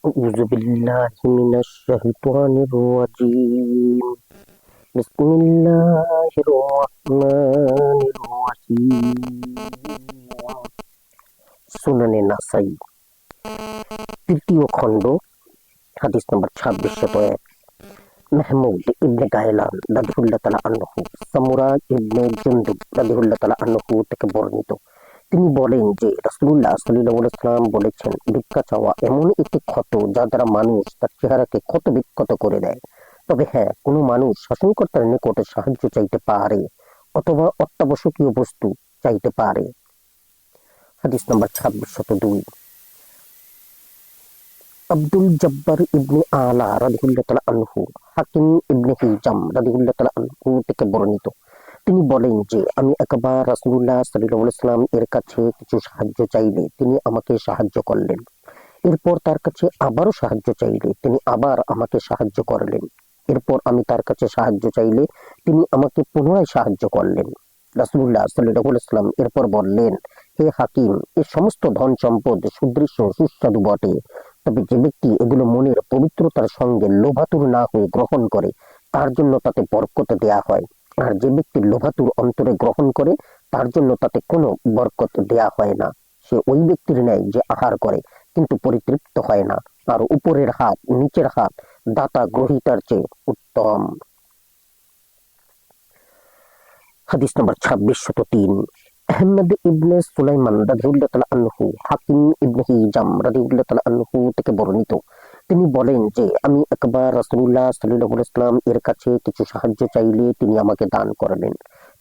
أعوذ بالله من الشيطان الرجيم بسم الله الرحمن الرحيم সুনানে নাসাই তৃতীয় খণ্ড হাদিস নম্বর 2601 মাহমুদ ইবনে গায়লান রাদিয়াল্লাহু তাআলা আনহু সামুরা ইবনে জুনদুব রাদিয়াল্লাহু তাআলা আনহু থেকে বর্ণিত। তিনি বলেন যে রাসূলুল্লাহ সাল্লাল্লাহু আলাইহি ওয়াসাল্লাম বলেছেন, ভিক্ষা চাওয়া এমন একটি ক্ষত যা দ্বারা মানুষ তার চেহারাকে ক্ষত বিক্ষত করে দেয়। তবে হ্যাঁ, কোনো মানুষ শাসনকর্তার নিকটে সাহায্য চাইতে পারে অথবা অত্যাবশ্যকীয় বস্তু চাইতে পারে। হাদিস নম্বর 2602 আব্দুল জব্বার ইবনে আলা রাদিয়াল্লাহু তাআলা আনহু হাকিম ইবনে হিজাম রাদিয়াল্লাহু তাআলা আনহু থেকে বর্ণিত। তিনি বলেন যে আমি একবার রাসূলুল্লাহ সাল্লাল্লাহু আলাইহি ওয়াসাল্লাম এর কাছে কিছু সাহায্য চাইলে তিনি আমাকে সাহায্য করলেন। এরপর তার কাছে আবারও সাহায্য চাইলে তিনি আবার আমাকে সাহায্য করলেন। এরপর আমি তার কাছে সাহায্য চাইলে তিনি আমাকে পুনরায় সাহায্য করলেন। রাসূলুল্লাহ সাল্লাল্লাহু আলাইহি ওয়াসাল্লাম এরপর বললেন, হে হাকিম, এ সমস্ত ধন সম্পদ সুদৃশ্য সুস্বাদু বটে, তবে যে ব্যক্তি এগুলো মনের পবিত্রতার সঙ্গে লোভাতুর না হয়ে গ্রহণ করে তার জন্য তাতে বরকত দেয়া হয়। আর যে ব্যক্তি লোভাতুর অন্তরে গ্রহণ করে তার জন্য তাতে কোনো বরকত দেয়া হয় না। সে ওই ব্যক্তির ন্যায় যে আহার করে কিন্তু পরিতৃপ্ত হয় না, আর উপরের হাত নিচের হাত দাতা গ্রহীতার চেয়ে উত্তম। হাদিস নম্বর 2603 আহমদ ইবনে সুলাইমান রাদিয়াল্লাহু তাআলা আনহু হাকিম ইবনে হিজাম রাদিয়াল্লাহু তাআলা আনহু থেকে বর্ণিত। তিনি বলেন যে আমি একবার রাসূলুল্লাহ সাল্লাল্লাহু আলাইহি ওয়াসাল্লাম এর কাছে কিছু সাহায্য চাইলে তিনি আমাকে দান করলেন।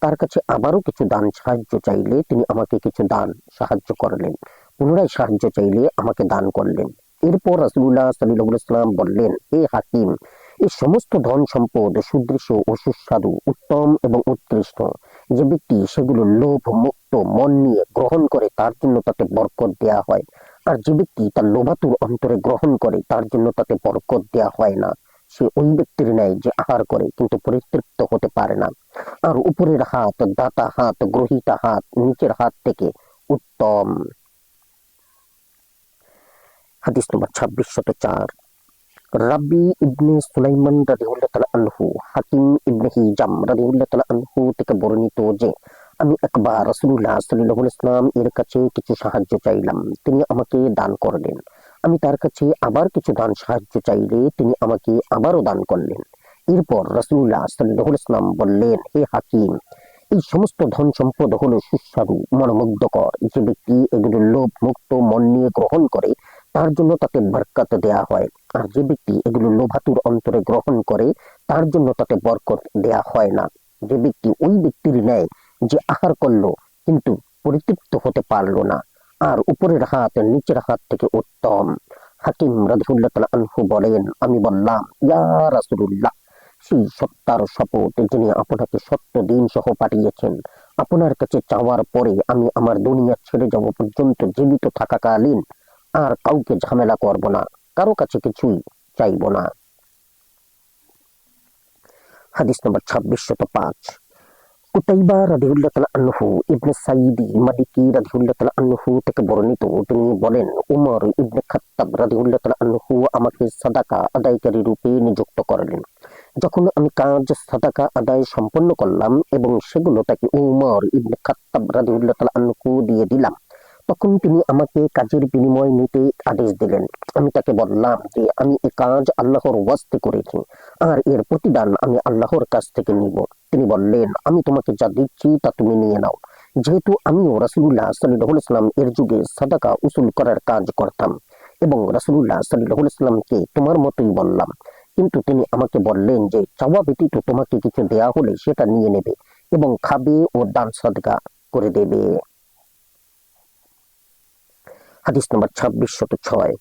তার কাছে আবারও কিছু দান সাহায্য চাইলে তিনি আমাকে কিছু দান সাহায্য করলেন। পুনরায় সাহায্য চাইলে আমাকে দান করলেন। এরপর রাসূলুল্লাহ সাল্লাল্লাহু আলাইহি ওয়াসাল্লাম বললেন, হে হাকিম, এই সমস্ত ধন সম্পদ সুদৃশ্য ও সুস্বাদু উত্তম এবং উৎকৃষ্ট। যে ব্যক্তি সেগুলো লোভ মুক্ত মন নিয়ে গ্রহণ করে তার জন্য তাতে বরকত দেয়া হয়, আর যে ব্যক্তি তার লোভাতুর অন্তরে গ্রহণ করে তার জন্য তাতে বরকত দেয়া হয় না। সে ওই ব্যক্তির ন্যায় যে আহার করে কিন্তু পরিতৃপ্ত হতে পারে না। আর উপরের হাত দাতা হাত গ্রহীতা হাত নিচের হাত থেকে উত্তম। হাদিস নম্বর 2604 রাবি ইবনে সুলাইমান রাদিয়াল্লাহু তাআলা আনহু হাকিম ইবনে হিজাম রাদিয়াল্লাহু তাআলা আনহু থেকে বর্ণিত যে আমি একবার রাসূলুল্লাহ সাল্লাল্লাহু আলাইহি ওয়াসাল্লাম এর কাছে কিছু সাহায্য চাইলাম, তিনি আমাকে দান করলেন। আমি তার কাছে আবার কিছু দান সাহায্য চাইলে তিনি আমাকে আবারও দান করলেন। এরপর রাসূলুল্লাহ সাল্লাল্লাহু আলাইহি ওয়াসাল্লাম বললেন, হে হাকিম, এই সমস্ত ধন সম্পদ হলো সুস্বাদু মনোমুগ্ধকর। যে ব্যক্তি এগুলো লোভ মুক্ত মন নিয়ে গ্রহণ করে তার জন্য তাতে বরকত দেয়া হয়, আর যে ব্যক্তি এগুলো লোভাতুর অন্তরে গ্রহণ করে তার জন্য তাতে বরকত দেয়া হয় না। যে ব্যক্তি ওই ব্যক্তির ন্যায় যে আহার করলো কিন্তু পরিতৃপ্ত হতে পারলো না, আর উপরের হাত নিচের হাত থেকে উত্তম। হাকিম রাদিয়াল্লাহু তাআলা আনহু বলেন, আমি বললাম, ইয়া রাসূলুল্লাহ, সেই সত্তার শপথ যিনি আপনাকে সত্য দিন সহ পাঠিয়েছেন, আপনার কাছে চাওয়ার পরে আমি আমার দুনিয়া ছেড়ে যাব পর্যন্ত জীবিত থাকাকালীন আর কাউকে ঝামেলা করব না, কারো কাছে কিছুই চাইব না। হাদিস নম্বর 2605 কুতাইবা রাদিয়াল্লাহু তাআলা আনহু ইবনে সাইদি মালিকি রাদিয়াল্লাহু তাআলা আনহু থেকে বর্ণিত। তিনি বলেন, উমর ইবনে খাত্তাব রাদিয়াল্লাহু তাআলা আনহু আমাকে সাদাকা আদায়কারী রূপে নিযুক্ত করলেন। যখন আমি কাজ সাদাকা আদায় সম্পন্ন করলাম এবং সেগুলো তাকে উমর ইবনে খাত্তাব রাদিয়াল্লাহু তাআলা আনহু দিয়ে দিলাম, তখন তিনি আমাকে কাজের বিনিময় নিতে আদেশ দিলেন। আমি তাকে বললাম যে আমি এই কাজ আল্লাহর ওয়াস্তে করেছি, আর এর প্রতিদান আমি আল্লাহর কাছ থেকে নিব। তিনি বললেন, আমি তোমাকে যা দিচ্ছি তা তুমি নিয়ে নাও। যেহেতু আমিও রাসূলুল্লাহ সাল্লাল্লাহু আলাইহি ওয়াসাল্লাম এর যুগে সাদাকা উসুল করার কাজ করতাম এবং রাসূলুল্লাহ সাল্লাল্লাহু আলাইহি ওয়াসাল্লামকে তোমার মতোই বললাম, কিন্তু তিনি আমাকে বললেন যে চাওয়া ব্যতীত তোমাকে কিছু দেয়া হলে সেটা নিয়ে নেবে এবং খাবে ও দান সাদকা করে দেবে। হাদিস নম্বর 2606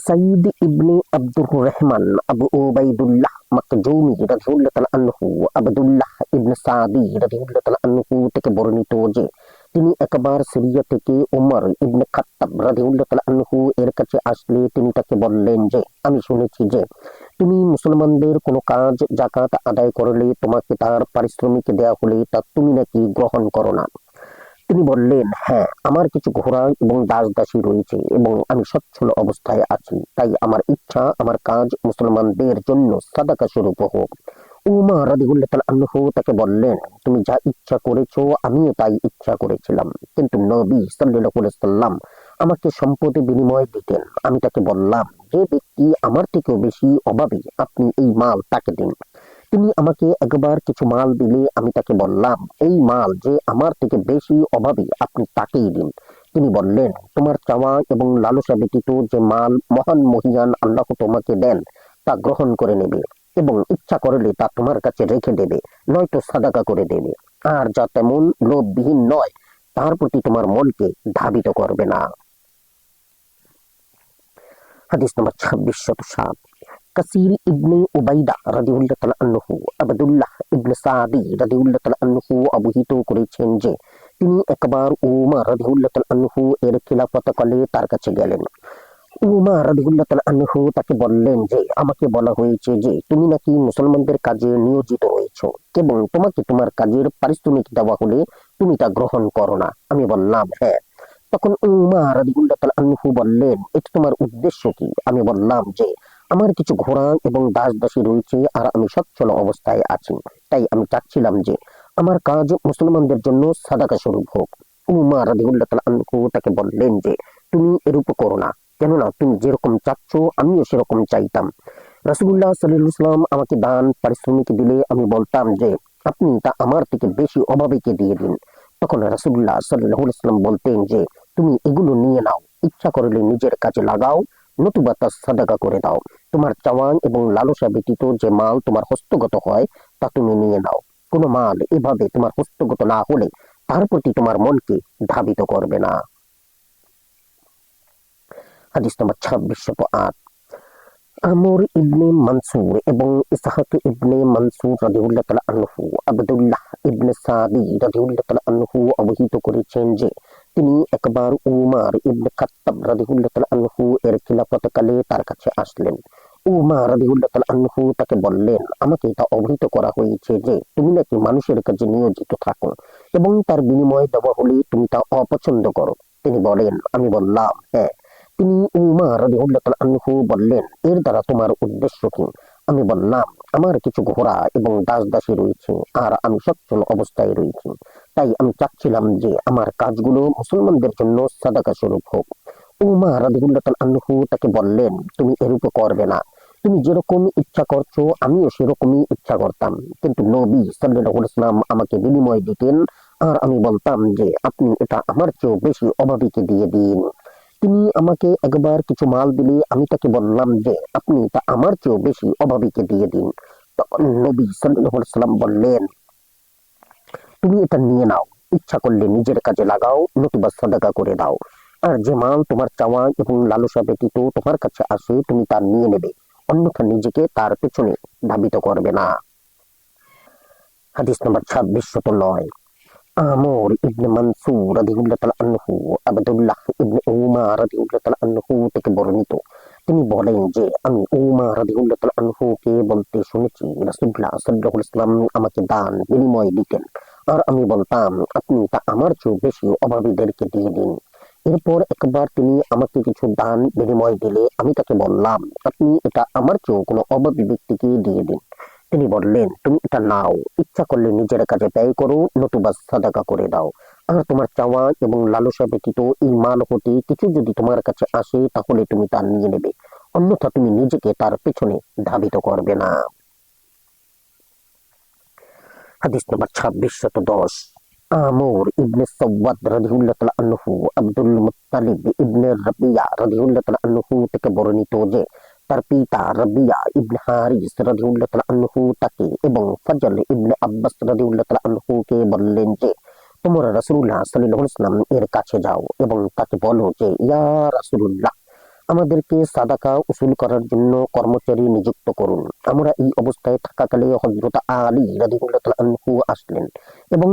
সাইদ ইবনে আব্দুর রহমান আবু ওবাইদুল্লাহ মাকজুমি রাদিয়াল্লাহু তাআলা আনহু আব্দুল্লাহ ইবনে সাদি রাদিয়াল্লাহু তাআলা আনহু থেকে বর্ণিত যে তিনি একবার সিরিয়া থেকে উমর ইবনে খাত্তাব রাদিয়াল্লাহু তাআলা আনহু এর কাছে আসলে তিনি তাকে বললেন যে আমি শুনেছি যে তুমি মুসলমানদের কোনো কাজ যাকাত আদায় করলে তোমাকে তার পারিশ্রমিক দেয়া হলে তা তুমি নাকি গ্রহণ করো না। তিনি বললেন, হ্যাঁ, আমার কিছু ঘোড়া এবং দাস দাসী রয়েছে এবং আমি সচ্ছল অবস্থায় আছি, তাই আমার ইচ্ছা আমার কাজ মুসলমানদের জন্য সাদাকা স্বরূপ হোক। উমর রাদিয়াল্লাহু তাআলা আনহু তাকে বললেন, তুমি যা ইচ্ছা করেছো আমিও তাই ইচ্ছা করেছিলাম, কিন্তু নবী সাল্লাল্লাহু আলাইহি ওয়াসাল্লাম আমাকে সম্পদে বিনিময় দিতেন। আমি তাকে বললাম, যে ব্যক্তি আমার থেকেও বেশি অভাবী আপনি এই মাল তাকে দিন। তিনি আমাকে একবার কিছু মাল দিলে আমি তাকে বললাম, এই মাল যে আমার থেকে বেশি অভাবী আপনি তাকেই দিন। তিনি বললেন, তোমার চাওয়া এবং লালসা ব্যতীত যে মাল মহান মহিয়ান আল্লাহ তোমাকে দেন তা গ্রহণ করে নেবে এবং ইচ্ছা করলে তা তোমার কাছে রেখে দেবে, নয়তো সাদাকা করে দেবে। আর যা তেমন লোভবিহীন নয় তার প্রতি তোমার মনকে ধাবিত করবে না। হাদিস নম্বর 2607। কাসির ইবনে উবাইদা রাদিয়াল্লাহু তাআলা আনহু আব্দুল্লাহ ইবনে সাদি রাদিয়াল্লাহু তাআলা আনহু অবহিত করেছেন যে তিনি একবার উমর রাদিয়াল্লাহু তাআলা আনহু এর খিলাফতকালে তার কাছে গেলেন। উমর রাদিয়াল্লাহু তাআলা আনহু তাকে বললেন যে আমাকে বলা হয়েছে যে তুমি নাকি মুসলমানদের কাজে নিয়োজিত হয়েছো এবং তোমাকে তোমার কাজের পারিশ্রমিক দেওয়া হলে তুমি তা গ্রহণ করো না। আমি বললাম, হ্যাঁ। তখন উমর রাদিয়াল্লাহু তাআলা আনহু বললেন, এটা তোমার উদ্দেশ্য কি? আমি বললাম যে আমার কিছু ঘোড়া এবং দাস দাসী রয়েছে আর আমি সচ্ছল অবস্থায় আছি, তাই আমি চাচ্ছিলাম যে আমার কাজ মুসলমানদের জন্য সাদাকা স্বরূপ হোক। উমর রাদিয়াল্লাহু তাআলা আনহু তাকে বললেন যে তুমি এরূপ করো না, কেননা তুমি যেরকম চাচ্ছ আমিও সেরকম চাইতাম। রাসূলুল্লাহ সাল্লাল্লাহু আলাইহি ওয়াসাল্লাম আমাকে দান পারিশ্রমিক দিলে আমি বলতাম যে আপনি তা আমার থেকে বেশি অভাবীকে দিয়ে দিন। তখন রাসূলুল্লাহ সাল্লাল্লাহু আলাইহি ওয়াসাল্লাম বলতেন যে তুমি এগুলো নিয়ে নাও, ইচ্ছা করলে নিজের কাজে লাগাও, নতুবা তা সাদাকা করে দাও। তোমার চাওয়া এবং লালসা ব্যতীত যে মাল তোমার হস্তগত হয় তা তুমি নিয়ে নাও। কোনো মাল এভাবে তোমার হস্তগত না হলে তার প্রতি তোমার মনকে ধাবিত করবে না। হাদিস নম্বর 2608। আমর ইবনে মানসুর এবং ইসহাক ইবনে মানসুর রাদিয়াল্লাহু তাআলা আনহু আব্দুল্লাহ ইবনে সাদি রাদিয়াল্লাহু তাআলা আনহু অবহিত করেছেন যে তিনি একবার উমর ইবনে খাত্তাব রাদিয়াল্লাহু তাআলা আনহু এর খিলাফতকালে তার কাছে আসলেন। উমর রাদিয়াল্লাহু তাআলা আনহু তাকে বললেন, আমাকে তা অবহিত করা হয়েছে যে তুমি নাকি মানুষের কাছে নিয়োজিত থাকো এবং তার বিনিময় দেওয়া হলে তুমি তা অপছন্দ করো। তিনি বলেন, আমি বললাম, হ্যাঁ। তিনি উমর রাদিয়াল্লাহু তাআলা আনহু বললেন, এর দ্বারা তোমার উদ্দেশ্য কি? আমি বললাম, আমার কিছু ঘোড়া এবং দাস দাসী রয়েছে আর আমি সচ্ছল অবস্থায় রয়েছি, তাই আমি চাচ্ছিলাম যে আমার কাজগুলো মুসলমানদের জন্য সাদাকা স্বরূপ হোক। উমর রাদিয়াল্লাহু তাআলা আনহু তাকে বললেন, তুমি এরূপ করবে না। তুমি যেরকম ইচ্ছা করছো আমিও সেরকমই ইচ্ছা করতাম, কিন্তু নবী সাল্লাল্লাহু আলাইহি ওয়াসাল্লাম আমাকে বিনিময় দিতেন আর আমি বলতাম যে আপনি এটা আমার চেয়েও বেশি অভাবীকে দিয়ে দিন। তিনি আমাকে একবার কিছু মাল দিলে আমি তাকে বললাম যে আপনি তা আমার চেয়েও বেশি অভাবীকে দিয়ে দিন। তখন নবী সাল্লাল্লাহু আলাইহি ওয়াসাল্লাম বললেন, তুমি এটা নিয়ে নাও, ইচ্ছা করলে নিজের কাজে লাগাও, নতুবা সাদাকা করে দাও। আর যে মাল তোমার চাওয়া এবং লালসা ব্যতীত তোমার কাছে আসে তুমি তা নিয়ে নেবে, অন্যথা নিজেকে তার পেছনে ধাবিত করবে না। হাদিস নম্বর 2609। আমর ইবনে মানসুর রাদিয়াল্লাহু তাআলা আনহু আব্দুল্লাহ ইবনে উমর রাদিয়াল্লাহু তাআলা আনহু থেকে বর্ণিত, তিনি বলেন যে আমি উমর রাদিয়াল্লাহু তাআলা আনহুকে বলতে শুনেছি রাসূলুল্লাহ সাল্লাল্লাহু আলাইহি ওয়াসাল্লাম আমাকে দান বিনিময় দিতেন আর আমি বলতাম আপনি তা আমার চেয়েও বেশি অভাবীদেরকে দিয়ে দিন। এরপর একবার তিনি আমাকে কিছু দান বিনিময় দিলে আমি তাকে বললাম আপনি এটা আমার চেয়েও কোনো অভাবী ব্যক্তিকে দিয়ে দিন। তিনি বললেন, তুমি এটা নাও, ইচ্ছা করলে নিজের কাজে ব্যয় করো, নতুবা সাদাকা করে দাও। আর তোমার চাওয়া এবং লালসা ব্যতীত এই মাল হতে কিছু যদি তোমার কাছে আসে তাহলে তুমি তা নিয়ে নেবে, অন্যথা তুমি নিজেকে তার পেছনে ধাবিত করবে না। হাদিস নম্বর 2610। আমর ইবনে সাওয়াদ রাদিয়াল্লাহু তাআলা আনহু আব্দুল মুত্তালিব ইবনে রাবিয়া রাদিয়াল্লাহু তাআলা আনহু থেকে বর্ণিত যে তার পিতা রাবিয়া ইবনে হারিস রাদিয়াল্লাহু তাআলা আনহু তাকে এবং ফজল ইবনে আব্বাস রাদিয়াল্লাহু তাআলা আনহুকে বললেন যে তোমরা রাসূলুল্লাহ সাল্লাল্লাহু আলাইহি ওয়াসাল্লাম এর কাছে যাও এবং তাকে বলো যে ইয়া রাসূলুল্লাহ, আমাদেরকে সাদাকা উসুল করার জন্য কর্মচারী নিযুক্ত করুন। আমরা এই অবস্থায় থাকাকালে হযরত আলী রাদিয়াল্লাহু তাআলা আনহু আসলেন এবং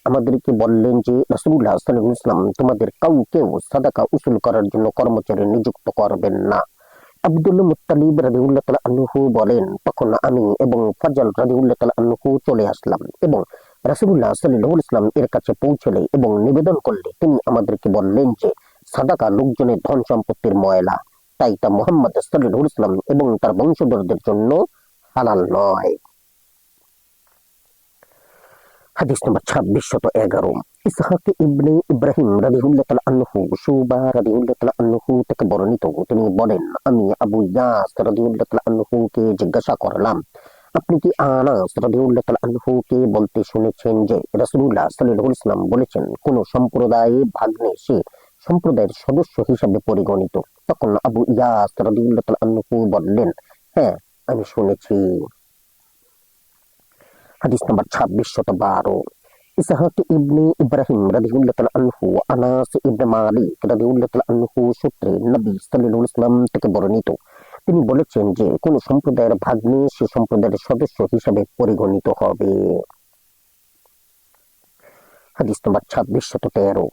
আমাদেরকে বললেন যে রাসূলুল্লাহ সাল্লাল্লাহু আলাইহি ওয়াসাল্লাম তোমাদের কাউকেও সাদাকা উসুল করার জন্য কর্মচারী নিযুক্ত করবেন না। আব্দুল মুত্তালিব রাদিয়াল্লাহু তাআলা আনহু বলেন, তখন আমি এবং ফজল রাদিয়াল্লাহু তাআলা আনহু চলে আসলাম এবং রাসূলুল্লাহ সাল্লাল্লাহু আলাইহি ওয়াসাল্লাম এর কাছে পৌঁছলে এবং নিবেদন করলে তিনি আমাদেরকে বললেন যে সাদাকা লোকজনের ধন সম্পত্তির ময়লা, তাই তা মুহাম্মদ সাল্লাল্লাহু আলাইহি ওয়াসাল্লাম এবং তার বংশধরদের জন্য হালাল নয়। হাদিস নম্বর 2611। ইসহাক ইবনে ইব্রাহিম রাদিয়াল্লাহু তাআলা আনহু শুবা রাদিয়াল্লাহু তাআলা আনহু থেকে বর্ণিত, তিনি বলেন আমি আবু ইয়াস রাদিয়াল্লাহু তাআলা আনহু কে জিজ্ঞাসা করলাম, আপনি কি আনাস রাদিয়াল্লাহু তাআলা আনহু কে বলতে শুনেছেন যে রাসূলুল্লাহ সাল্লাল্লাহু আলাইহি ওয়াসাল্লাম বলেছেন কোন সম্প্রদায়ে ভাগ্নে সে সম্প্রদায়ের সদস্য হিসাবে পরিগণিত? তখন আবু ইয়াস রাদিয়াল্লাহু তাআলা আনহু বললেন, হ্যাঁ আমি শুনেছি। হাদিস নাম্বার 2612। ইসহাক ইবনে ইব্রাহিম রাদিয়াল্লাহু তাআলা আনহু আনাস ইবনে মালিক রাদিয়াল্লাহু তাআলা আনহু সূত্রে নবী সাল্লাল্লাহু আলাইহি ওয়াসাল্লাম থেকে বর্ণিত, তিনি বলেছেন যে কোন সম্প্রদায়ের ভাগ্নে সে সম্প্রদায়ের সদস্য হিসাবে পরিগণিত হবে। হাদিস নাম্বার 2613।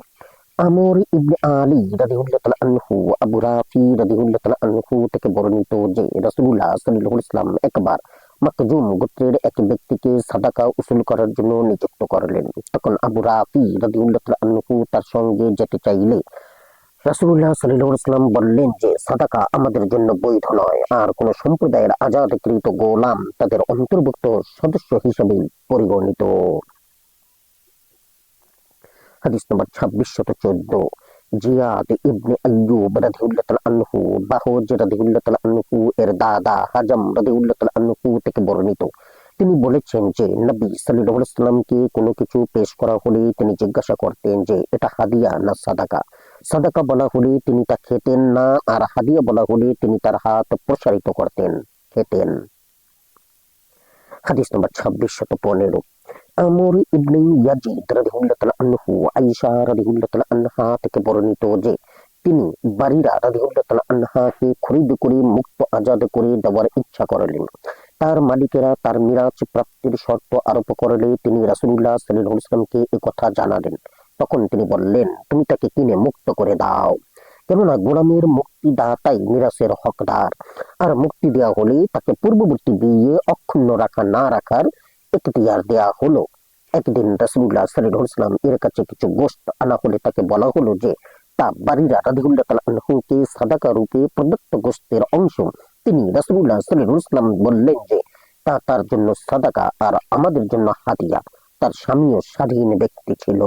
আমর ইবনে আলী রাদিয়াল্লাহু তাআলা আনহু আবু রাফি রাদিয়াল্লাহু তাআলা আনহু থেকে বর্ণিত যে রাসূলুল্লাহ সাল্লাল্লাহু আলাইহি ওয়াসাল্লাম একবার মাকজুম গোত্রের এক ব্যক্তিকে সাদাকা উসুল করার জন্য নিযুক্ত করলেন। তখন আবু রাফি রাদিয়াল্লাহু তাআলা আনহু তার সঙ্গে যেতে চাইলে রাসূলুল্লাহ সাল্লাল্লাহু আলাইহি ওয়াসাল্লাম বললেন যে সাদাকা আমাদের জন্য বৈধ নয়, আর কোন সম্প্রদায়ের আজাদকৃত গোলাম তাদের অন্তর্ভুক্ত সদস্য হিসেবে পরিগণিত। হাদিস নম্বর 2614। জিয়াদ ইবনে আইয়ুব রাদিয়াল্লাহু তাআলা আনহু বাহজ রাদিয়াল্লাহু তাআলা আনহু এর দাদা হাজাম রাদিয়াল্লাহু তাআলা আনহু থেকে বর্ণিত, তিনি বলেছেন যে নবী সাল্লাল্লাহু আলাইহি ওয়াসাল্লামকে কোনো কিছু পেশ করা হলে তিনি জিজ্ঞাসা করতেন যে এটা হাদিয়া না সাদাকা। সাদাকা বলা হলে তিনি তা খেতেন না, আর হাদিয়া বলা হলে তিনি তার হাত প্রসারিত করতেন, খেতেন। হাদিস নম্বর 2615। আমর ইবনে ইয়াজিদ রাদিয়াল্লাহু তাআলা আনহু আয়েশা রাদিয়াল্লাহু তাআলা আনহা থেকে বর্ণিত যে তিনি বারিরা রাদিয়াল্লাহু তাআলা আনহাকে খরিদ করে মুক্ত আজাদ করে দেওয়ার ইচ্ছা করলেন। তার মালিকেরা তার মিরাজ প্রাপ্তির শর্ত আরোপ করলে তিনি রাসূলুল্লাহ সাল্লাল্লাহু আলাইহি ওয়াসাল্লামকে এ কথা জানালেন। তখন তিনি বললেন, তুমি তাকে কিনে মুক্ত করে দাও, কেননা গোলামের মুক্তিদাতাই মিরাজের হকদার, আর মুক্তি দেওয়া হলে তাকে পূর্ববর্তী বিয়ে অক্ষুণ্ণ রাখা না রাখার এখতিয়ার দেয়া হলো। একদিন রাসূলুল্লাহ সাল্লাল্লাহু আলাইহি ওয়াসাল্লাম এর কাছে কিছু গোশত আনা হলে তাকে বলা হলো যে তা বারিরা রাদিয়াল্লাহু তাআলা আনহুকে সাদাকা রূপে প্রদত্ত গোশতের অংশ। তিনি রাসূলুল্লাহ সাল্লাল্লাহু আলাইহি ওয়াসাল্লাম বললেন যে তা তার জন্য সাদাকা আর আমাদের জন্য হাদিয়া। তার স্বামীও স্বাধীন ব্যক্তি ছিল।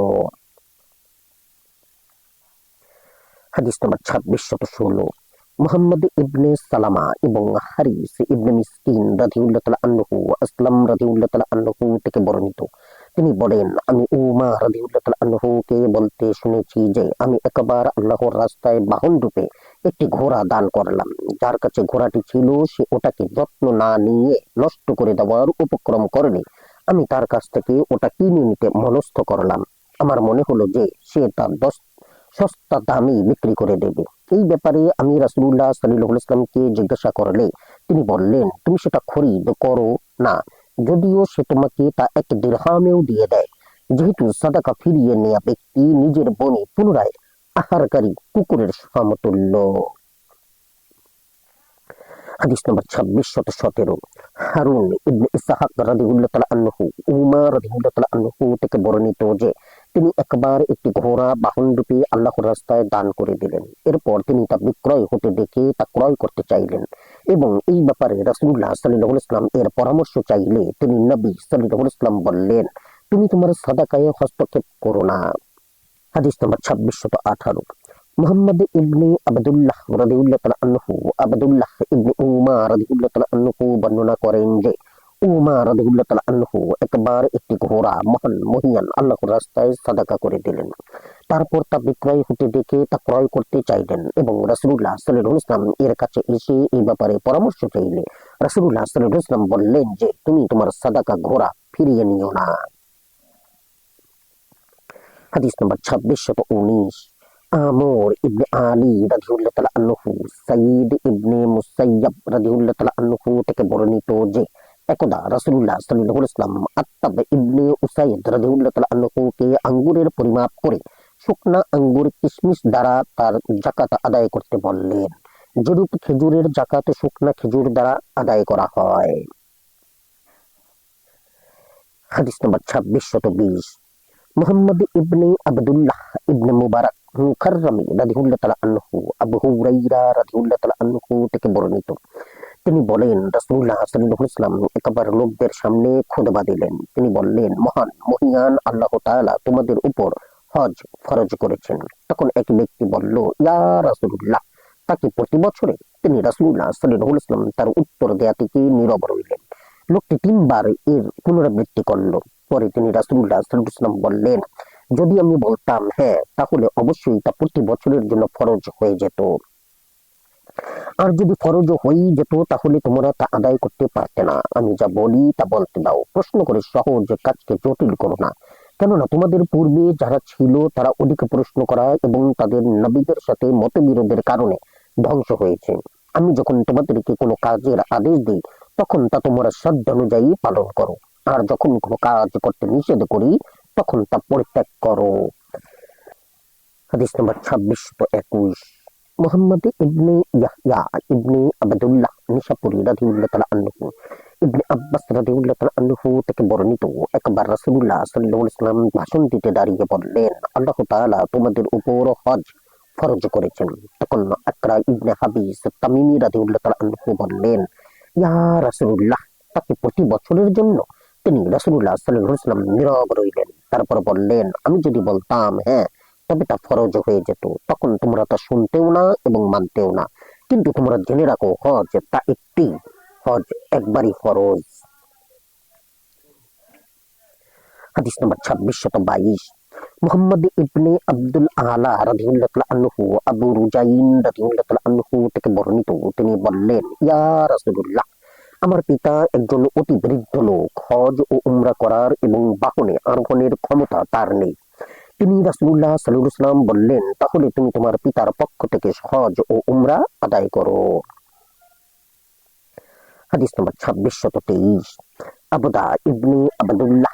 হাদিস নম্বর 2616। মুহাম্মদ ইবনে সালামা এবং হারিস ইবনে মিসকিন রাদিয়াল্লাহু তাআলা আনহু আসলাম রাদিয়াল্লাহু তাআলা আনহু থেকে বর্ণিত, তিনি বলেন আমি উমা রাদিয়াল্লাহু তাআলা আনহুকে বলতে শুনেছি যে আমি একবার আল্লাহর রাস্তায় বাহন রূপে একটি ঘোড়া দান করলাম। যার কাছে ঘোড়াটি ছিল সে ওটাকে যত্ন না নিয়ে নষ্ট করে দেওয়ার উপক্রম করলে আমি তার কাছ থেকে ওটা কিনে নিতে মনস্থ করলাম। আমার মনে হলো যে সে তার সস্তা দামে বিক্রি করে দেবে। এই ব্যাপারে আমি রাসূলুল্লাহ সাল্লাল্লাহু আলাইহি ওয়াসাল্লামকে জিজ্ঞাসা করলে তিনি বললেন, তুমি সেটা খরিদ করো না, যদিও সে তোমাকে তা এক দিরহামেও দিয়ে দেয়, যেহেতু সাদাকা ফিরিয়ে নেওয়া ব্যক্তি নিজের বনে পুনরায় আহারকারী কুকুরের সমতুল্য। হাদিস নম্বর 2617। হারুন ইবনে ইসহাক রাদিয়াল্লাহু তাআলা আনহু উমর রাদিয়াল্লাহু তাআলা আনহু থেকে বর্ণিত যে তিনি একবার একটি ঘোড়া বাহন রূপে আল্লাহর রাস্তায় দান করে দিলেন। এরপর তিনি তা বিক্রয় হতে দেখে তা ক্রয় করতে চাইলেন এবং এই ব্যাপারে রাসূলুল্লাহ সাল্লাল্লাহু আলাইহি ওয়াসাল্লাম এর পরামর্শ চাইলে তিনি নবী সাল্লাল্লাহু আলাইহি ওয়াসাল্লাম বললেন, তুমি তোমার সাদাকায়ে হস্তক্ষেপ করো না। হাদিস নম্বর 2618। মুহাম্মদ ইবনে আবদুল্লাহ রাদিয়াল্লাহু তাআলা আনহু আবদুল্লাহ ইবনে উমার রাদিয়াল্লাহু তাআলা আনহু বর্ণনা করেন যে উমার রাদিয়াল্লাহু তাআলা আনহু একবার একটি ঘোড়া মহিয়ান আল্লাহর রাস্তায় সাদাকা করে দিলেন। তারপর তা বিক্রয় হতে দেখে তা ক্রয় করতে চাইলেন এবং রাসূলুল্লাহ সাল্লাল্লাহু আলাইহি ওয়াসাল্লাম এর কাছে এসে এই ব্যাপারে পরামর্শ চাইলে রাসূলুল্লাহ সাল্লাল্লাহু আলাইহি ওয়াসাল্লাম বললেন যে তুমি তোমার সাদাকা ঘোড়া ফিরিয়ে নিও না। হাদিস নম্বর 2619। আমর ইবনে আলী রাদিয়াল্লাহু তাআলা আনহু সাইয়্যিদ ইবনে মুসাইয়্যিব রাদিয়াল্লাহু তাআলা আনহু থেকে বর্ণিত যে একদা রাসূলুল্লাহ সাল্লাল্লাহু আলাইহি ওয়াসাল্লাম আত্তাব ইবনে উসাইদ রাদিয়াল্লাহু তাআলা আনহুকে আঙ্গুরের পরিমাপ করে শুকনা আঙ্গুর কিশমিশ দ্বারা তার যাকাত আদায় করতে বললেন, যেরূপ খেজুরের যাকাত শুকনা খেজুর দ্বারা আদায় করা হয়। হাদিস নম্বর 2620। মুহাম্মদ ইবনে আবদুল্লাহ ইবনে মুবারক মুকাররমি রাদিয়াল্লাহু তাআলা আনহু আবু হুরায়রা রাদিয়াল্লাহু তাআলা আনহু থেকে বর্ণিত, তিনি বলেন রাসূলুল্লাহ সাল্লাল্লাহু আলাইহি ওয়াসাল্লাম একবার লোকদের সামনে খুতবা দিলেন। তিনি বললেন, মহান মহিয়ান আল্লাহ তাআলা তোমাদের উপর হজ ফরজ করেছেন। তখন এক ব্যক্তি বলল, ইয়া রাসূলুল্লাহ, তাকে প্রতি বছরে? তিনি রাসূলুল্লাহ সাল্লাল্লাহু আলাইহি ওয়াসাল্লাম তার উত্তর দেয়া থেকে নীরব রইলেন। লোকটি 3 বার এর পুনরাবৃত্তি করল। পরে তিনি রাসূলুল্লাহ সাল্লাল্লাহু আলাইহি ওয়াসাল্লাম বললেন, যদি আমি বলতাম হ্যাঁ, তাহলে অবশ্যই তা প্রতি বছরের জন্য ফরজ হয়ে যেত। আর যদি ফরজ হয়েই যেত তাহলে তোমরা তা আদায় করতে পারতে না। আমি যা বলি তা বলতে দাও। প্রশ্ন করে সহজ কাজকে জটিল করো না। কেননা তোমাদের পূর্বে যারা ছিল তারা অধিক প্রশ্ন করা এবং তাদের নবীদের সাথে মতবিরোধের কারণে ধ্বংস হয়েছে। আমি যখন তোমাদেরকে কোনো কাজের আদেশ দিই তখন তা তোমরা সাধ্যানুযায়ী পালন করো, আর যখন কোনো কাজ করতে নিষেধ করি তখন তা পরিত্যাগ করো। হাদিস নম্বর 2621। মুহাম্মদ ইবনে ইয়াহইয়া ইবনে আবদুল্লাহ নিশাপুরী রাদিয়াল্লাহু তাআলা আনহু ইবনে আব্বাস রাদিয়াল্লাহু তাআলা আনহু থেকে বর্ণিত, একবার রাসূলুল্লাহ সাল্লাল্লাহু আলাইহি ওয়াসাল্লাম ভাষণ দিতে দাঁড়িয়ে বললেন, আল্লাহ তাআলা তোমাদের উপর হজ ফরজ করেছেন। তখন আকরা ইবনে হাবিস তামিমি রাদিয়াল্লাহু তাআলা আনহু বললেন, ইয়া রাসূলুল্লাহ, তাকে প্রতি বছরের জন্য? তিনি রাসূলুল্লাহ সাল্লাল্লাহু আলাইহি ওয়াসাল্লাম নীরব রইলেন। তারপর বললেন, আমি যদি বলতাম হ্যাঁ, তবে তা ফরজ হয়ে যেত। তখন তোমরা তা শুনতেও না এবং মানতেও না। কিন্তু তোমরা জেনে রাখো, হজ তা একটি, হজ একবারই ফরজ। হাদিস নম্বর 2622। মুহাম্মদ ইবনে আব্দুল আলা রাদিয়াল্লাহু তাআলা আনহু আবু রুজাইন রাদিয়াল্লাহু তাআলা আনহু থেকে বর্ণিত, তিনি বললেন, ইয়া রাসূলুল্লাহ, আমার পিতা একজন অতি বৃদ্ধ লোক। হজ ও উমরা করার এবং বাহনে আরোহণের ক্ষমতা তার নেই। তিনি রাসূলুল্লাহ সাল্লাল্লাহু আলাইহি ওয়াসাল্লাম বললেন, তাহলে তুমি তোমার পিতার পক্ষ থেকে হজ ও উমরা আদায় করো। হাদিস নম্বর 2623। আবদা ইবনে আবদুল্লাহ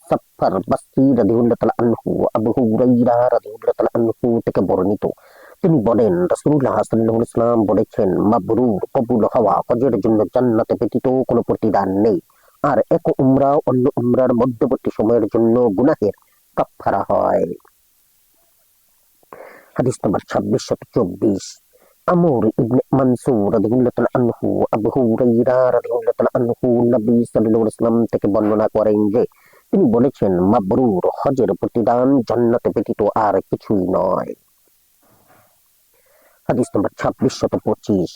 সাফার বাসরি রাদিয়াল্লাহু তাআলা আনহু আবু হুরায়রা রাদিয়াল্লাহু তাআলা আনহু থেকে বর্ণিত, তিনি বলেন রাসূলুল্লাহ সাল্লাল্লাহু আলাইহি ওয়াসাল্লাম বলেছেন, মাবরুর কবুল হওয়া হজের জন্য জান্নাতে ব্যতীত কোনো প্রতিদান নেই। আর এক উমরা অন্য উমরার মধ্যবর্তী সময়ের জন্য গুনাহের কাফফারা হয়। হাদিস নম্বর 2624। আমর ইবনে মানসুর রাদিয়াল্লাহু তাআলা আনহু আবু হুরায়রা রাদিয়াল্লাহু তাআলা আনহু নবী সাল্লাল্লাহু আলাইহি ওয়াসাল্লাম থেকে বর্ণনা করেন যে তিনি বলেছেন, মাবরুর হজের প্রতিদান জান্নাতে ব্যতীত আর কিছুই নয়। হাদিস নম্বর 2625।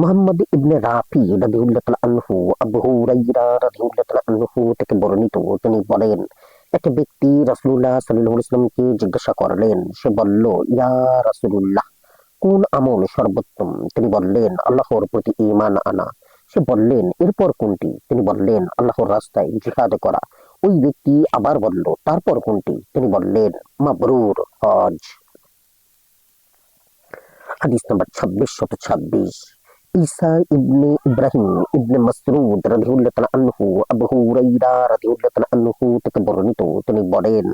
মুহাম্মদ ইবনে রাফি রাদিয়াল্লাহু তাআলা আনহু আবু হুরায়রা রাদিয়াল্লাহু তাআলা আনহু থেকে বর্ণিত, তিনি বলেন, এক ব্যক্তি রাসূলুল্লাহ সাল্লাল্লাহু আলাইহি ওয়াসাল্লামকে জিজ্ঞাসা করলেন। সে বলল, ইয়া রাসূলুল্লাহ, কোন আমল সর্বোত্তম? তিনি বললেন, আল্লাহর প্রতি ঈমান আনা। সে বললেন, এরপর কোনটি? তিনি বললেন, আল্লাহর রাস্তায় জিহাদ করা। ওই ব্যক্তি আবার বলল, তারপর কোনটি? তিনি বললেন, মাবরুর হজ। হাদিস নম্বর 2626। ঈসা ইবনে ইব্রাহিম ইবনে মাসউদ রাদিয়াল্লাহু তাআলা আনহু আবু হুরায়রা রাদিয়াল্লাহু তাআলা আনহু থেকে বর্ণিত, তিনি বলেন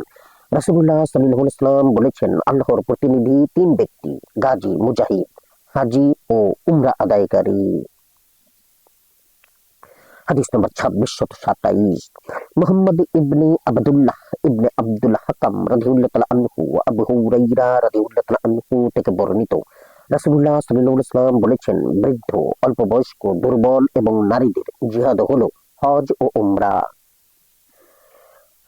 রাসূলুল্লাহ সাল্লাল্লাহু আলাইহি ওয়াসাল্লাম বলেছেন, আল্লাহর প্রতিনিধি 3 ব্যক্তি, গাজী, মুজাহিদ, হাজী ও উমরা আদায়কারী। হাদিস নম্বর 2627। মুহাম্মদ ইবনে আবদুল্লাহ ইবনে আব্দুল হাকাম রাদিয়াল্লাহু তাআলা আনহু আবু হুরায়রা রাদিয়াল্লাহু তাআলা আনহু থেকে বর্ণিত, রাসূলুল্লাহ সাল্লাল্লাহু আলাইহি ওয়াসাল্লাম বলেছেন, বৃদ্ধ, অল্প বয়স্ক, দুর্বল এবং নারীদের জিহাদ হলো হজ ও উমরা।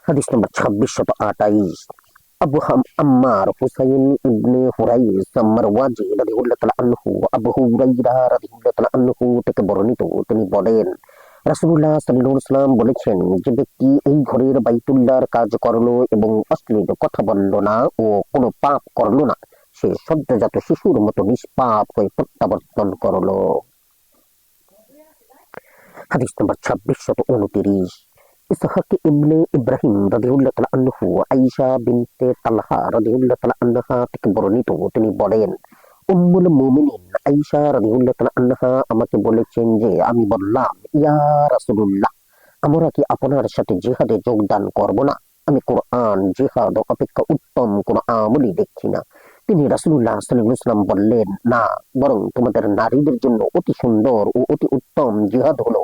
হাদিস নম্বর 2628। আবু আম্মার হুসাইন ইবনে হুরাইস মারওয়াজি রাদিয়াল্লাহু তাআলা আনহু আবু হুরায়রা রাদিয়াল্লাহু তাআলা আনহু থেকে বর্ণিত, তিনি বলেন রাসূলুল্লাহ সাল্লাল্লাহু আলাইহি ওয়াসাল্লাম বলেছেন, যে ব্যক্তি এই ঘরের বাইতুল্লাহর কাজ করলো এবং অশ্লীল কথা বলল না ও কোনো পাপ করলো না, সে সদ্যজাত শিশুর মতো নিষ্পাপ হয়ে প্রত্যাবর্তন করলো। হাদিস নম্বর 2629। ইসহাক ইবনে ইব্রাহিম রাদিয়াল্লাহু তাআলা আনহু আয়েশা বিনতে তালহা রাদিয়াল্লাহু তাআলা আনহা থেকে বর্ণিত, তিনি বলেন উম্মুল মুমিনিন আয়েশা রাদিয়াল্লাহু তাআলা আনহা আমাকে বলেছেন যে আমি বললাম, ইয়া রাসূলুল্লাহ, আমরা কি আপনার সাথে জিহাদে যোগদান করব না? আমি কোরআন জিহাদ অপেক্ষা উত্তম কোন আমলই দেখছি না। তিনি রাসূলুল্লাহ সাল্লাল্লাহু আলাইহি ওয়াসাল্লাম বললেন, না, বরং তোমাদের নারীদের জন্য অতি সুন্দর ও অতি উত্তম জিহাদ হলো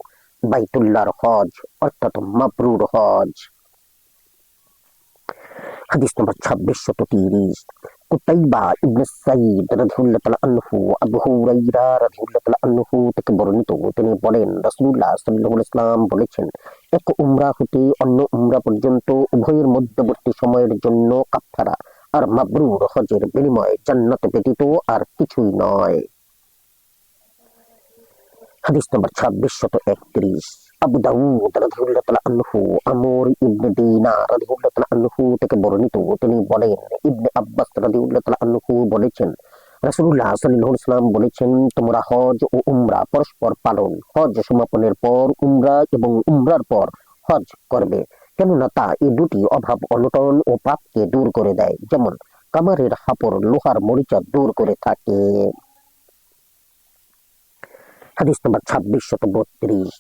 বাইতুল্লাহর হজ অর্থাৎ মাবরুর হজ। হাদিস নম্বর 2630, কুতাইবা ইবনে সাঈদ রাদিয়াল্লাহু তাআলা আনহু আবু হুরায়রা রাদিয়াল্লাহু তাআলা আনহু থেকে বর্ণিত, তিনি বলেন রাসূলুল্লাহ সাল্লাল্লাহু আলাইহি ওয়াসাল্লাম বলেছেন, এক উমরা হতে অন্য উমরা পর্যন্ত উভয়ের মধ্যবর্তী সময়ের জন্য কাফারা আর মাবরুর হজের বিনিময়ে জান্নাত ব্যতীত আর কিছুই নয়। হাদিস নম্বর 2631, আবু দাউদ রাদিয়াল্লাহু তাআলা আনহু আমর ইবনে দিনার রাদিয়াল্লাহু তাআলা আনহু থেকে বর্ণিত, তিনি বলেন ইবনে আব্বাস রাদিয়াল্লাহু তাআলা আনহু বলেছেন রাসূলুল্লাহ সাল্লাল্লাহু আলাইহি ওয়াসাল্লাম বলেছেন, তোমরা হজ ও উমরা পরস্পর পালন, হজ সমাপনের পর উমরা এবং উমরার পর হজ করবে, কেননা তা এই দুটি অভাব অনটন ও পাপকে দূর করে দেয়, যেমন কামারের হাপড় লোহার মরিচা দূর করে থাকে। হাদিস নম্বর 2632,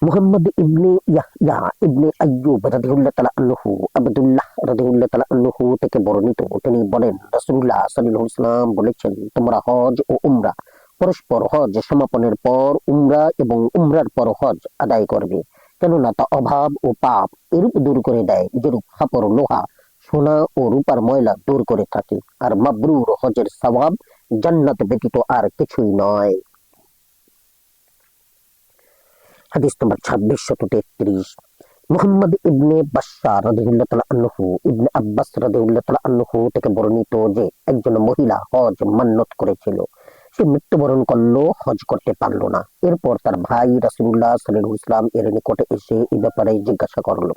মুহাম্মদ ইবনে ইয়াহইয়া ইবনে আইয়ুব রাদিয়াল্লাহু তাআলা আনহু আব্দুল্লাহ রাদিয়াল্লাহু তাআলা আনহু থেকে বর্ণিত, তিনি বলেন রাসূলুল্লাহ সাল্লাল্লাহু আলাইহি ওয়াসাল্লাম বলেছেন, তোমরা হজ ও উমরা পরস্পর হজ সমাপনের পর উমরা এবং উমরার পর হজ আদায় করবে, কেননা তা অভাব ও পাপ এরূপ দূর করে দেয় যেরূপ হাপড় লোহা সোনা ও রূপার ময়লা দূর করে থাকে, আর মাবরুর হজের সওয়াব জান্নাত ব্যতীত আর কিছুই নয়। হাদিস নম্বর 2633, মুহাম্মদ ইবনে বাশশার রাদিয়াল্লাহু তাআলা আনহু ইবনে আব্বাস রাদিয়াল্লাহু তাআলা আনহু থেকে বর্ণিত যে একজন মহিলা হজ মান্নত করেছিল, সে মৃত্যুবরণ করলো, হজ করতে পারলো না। এরপর তার ভাই রাসূলুল্লাহ সাল্লাল্লাহু আলাইহি ওয়াসাল্লাম এর নিকটে এসে এই ব্যাপারে জিজ্ঞাসা করলো।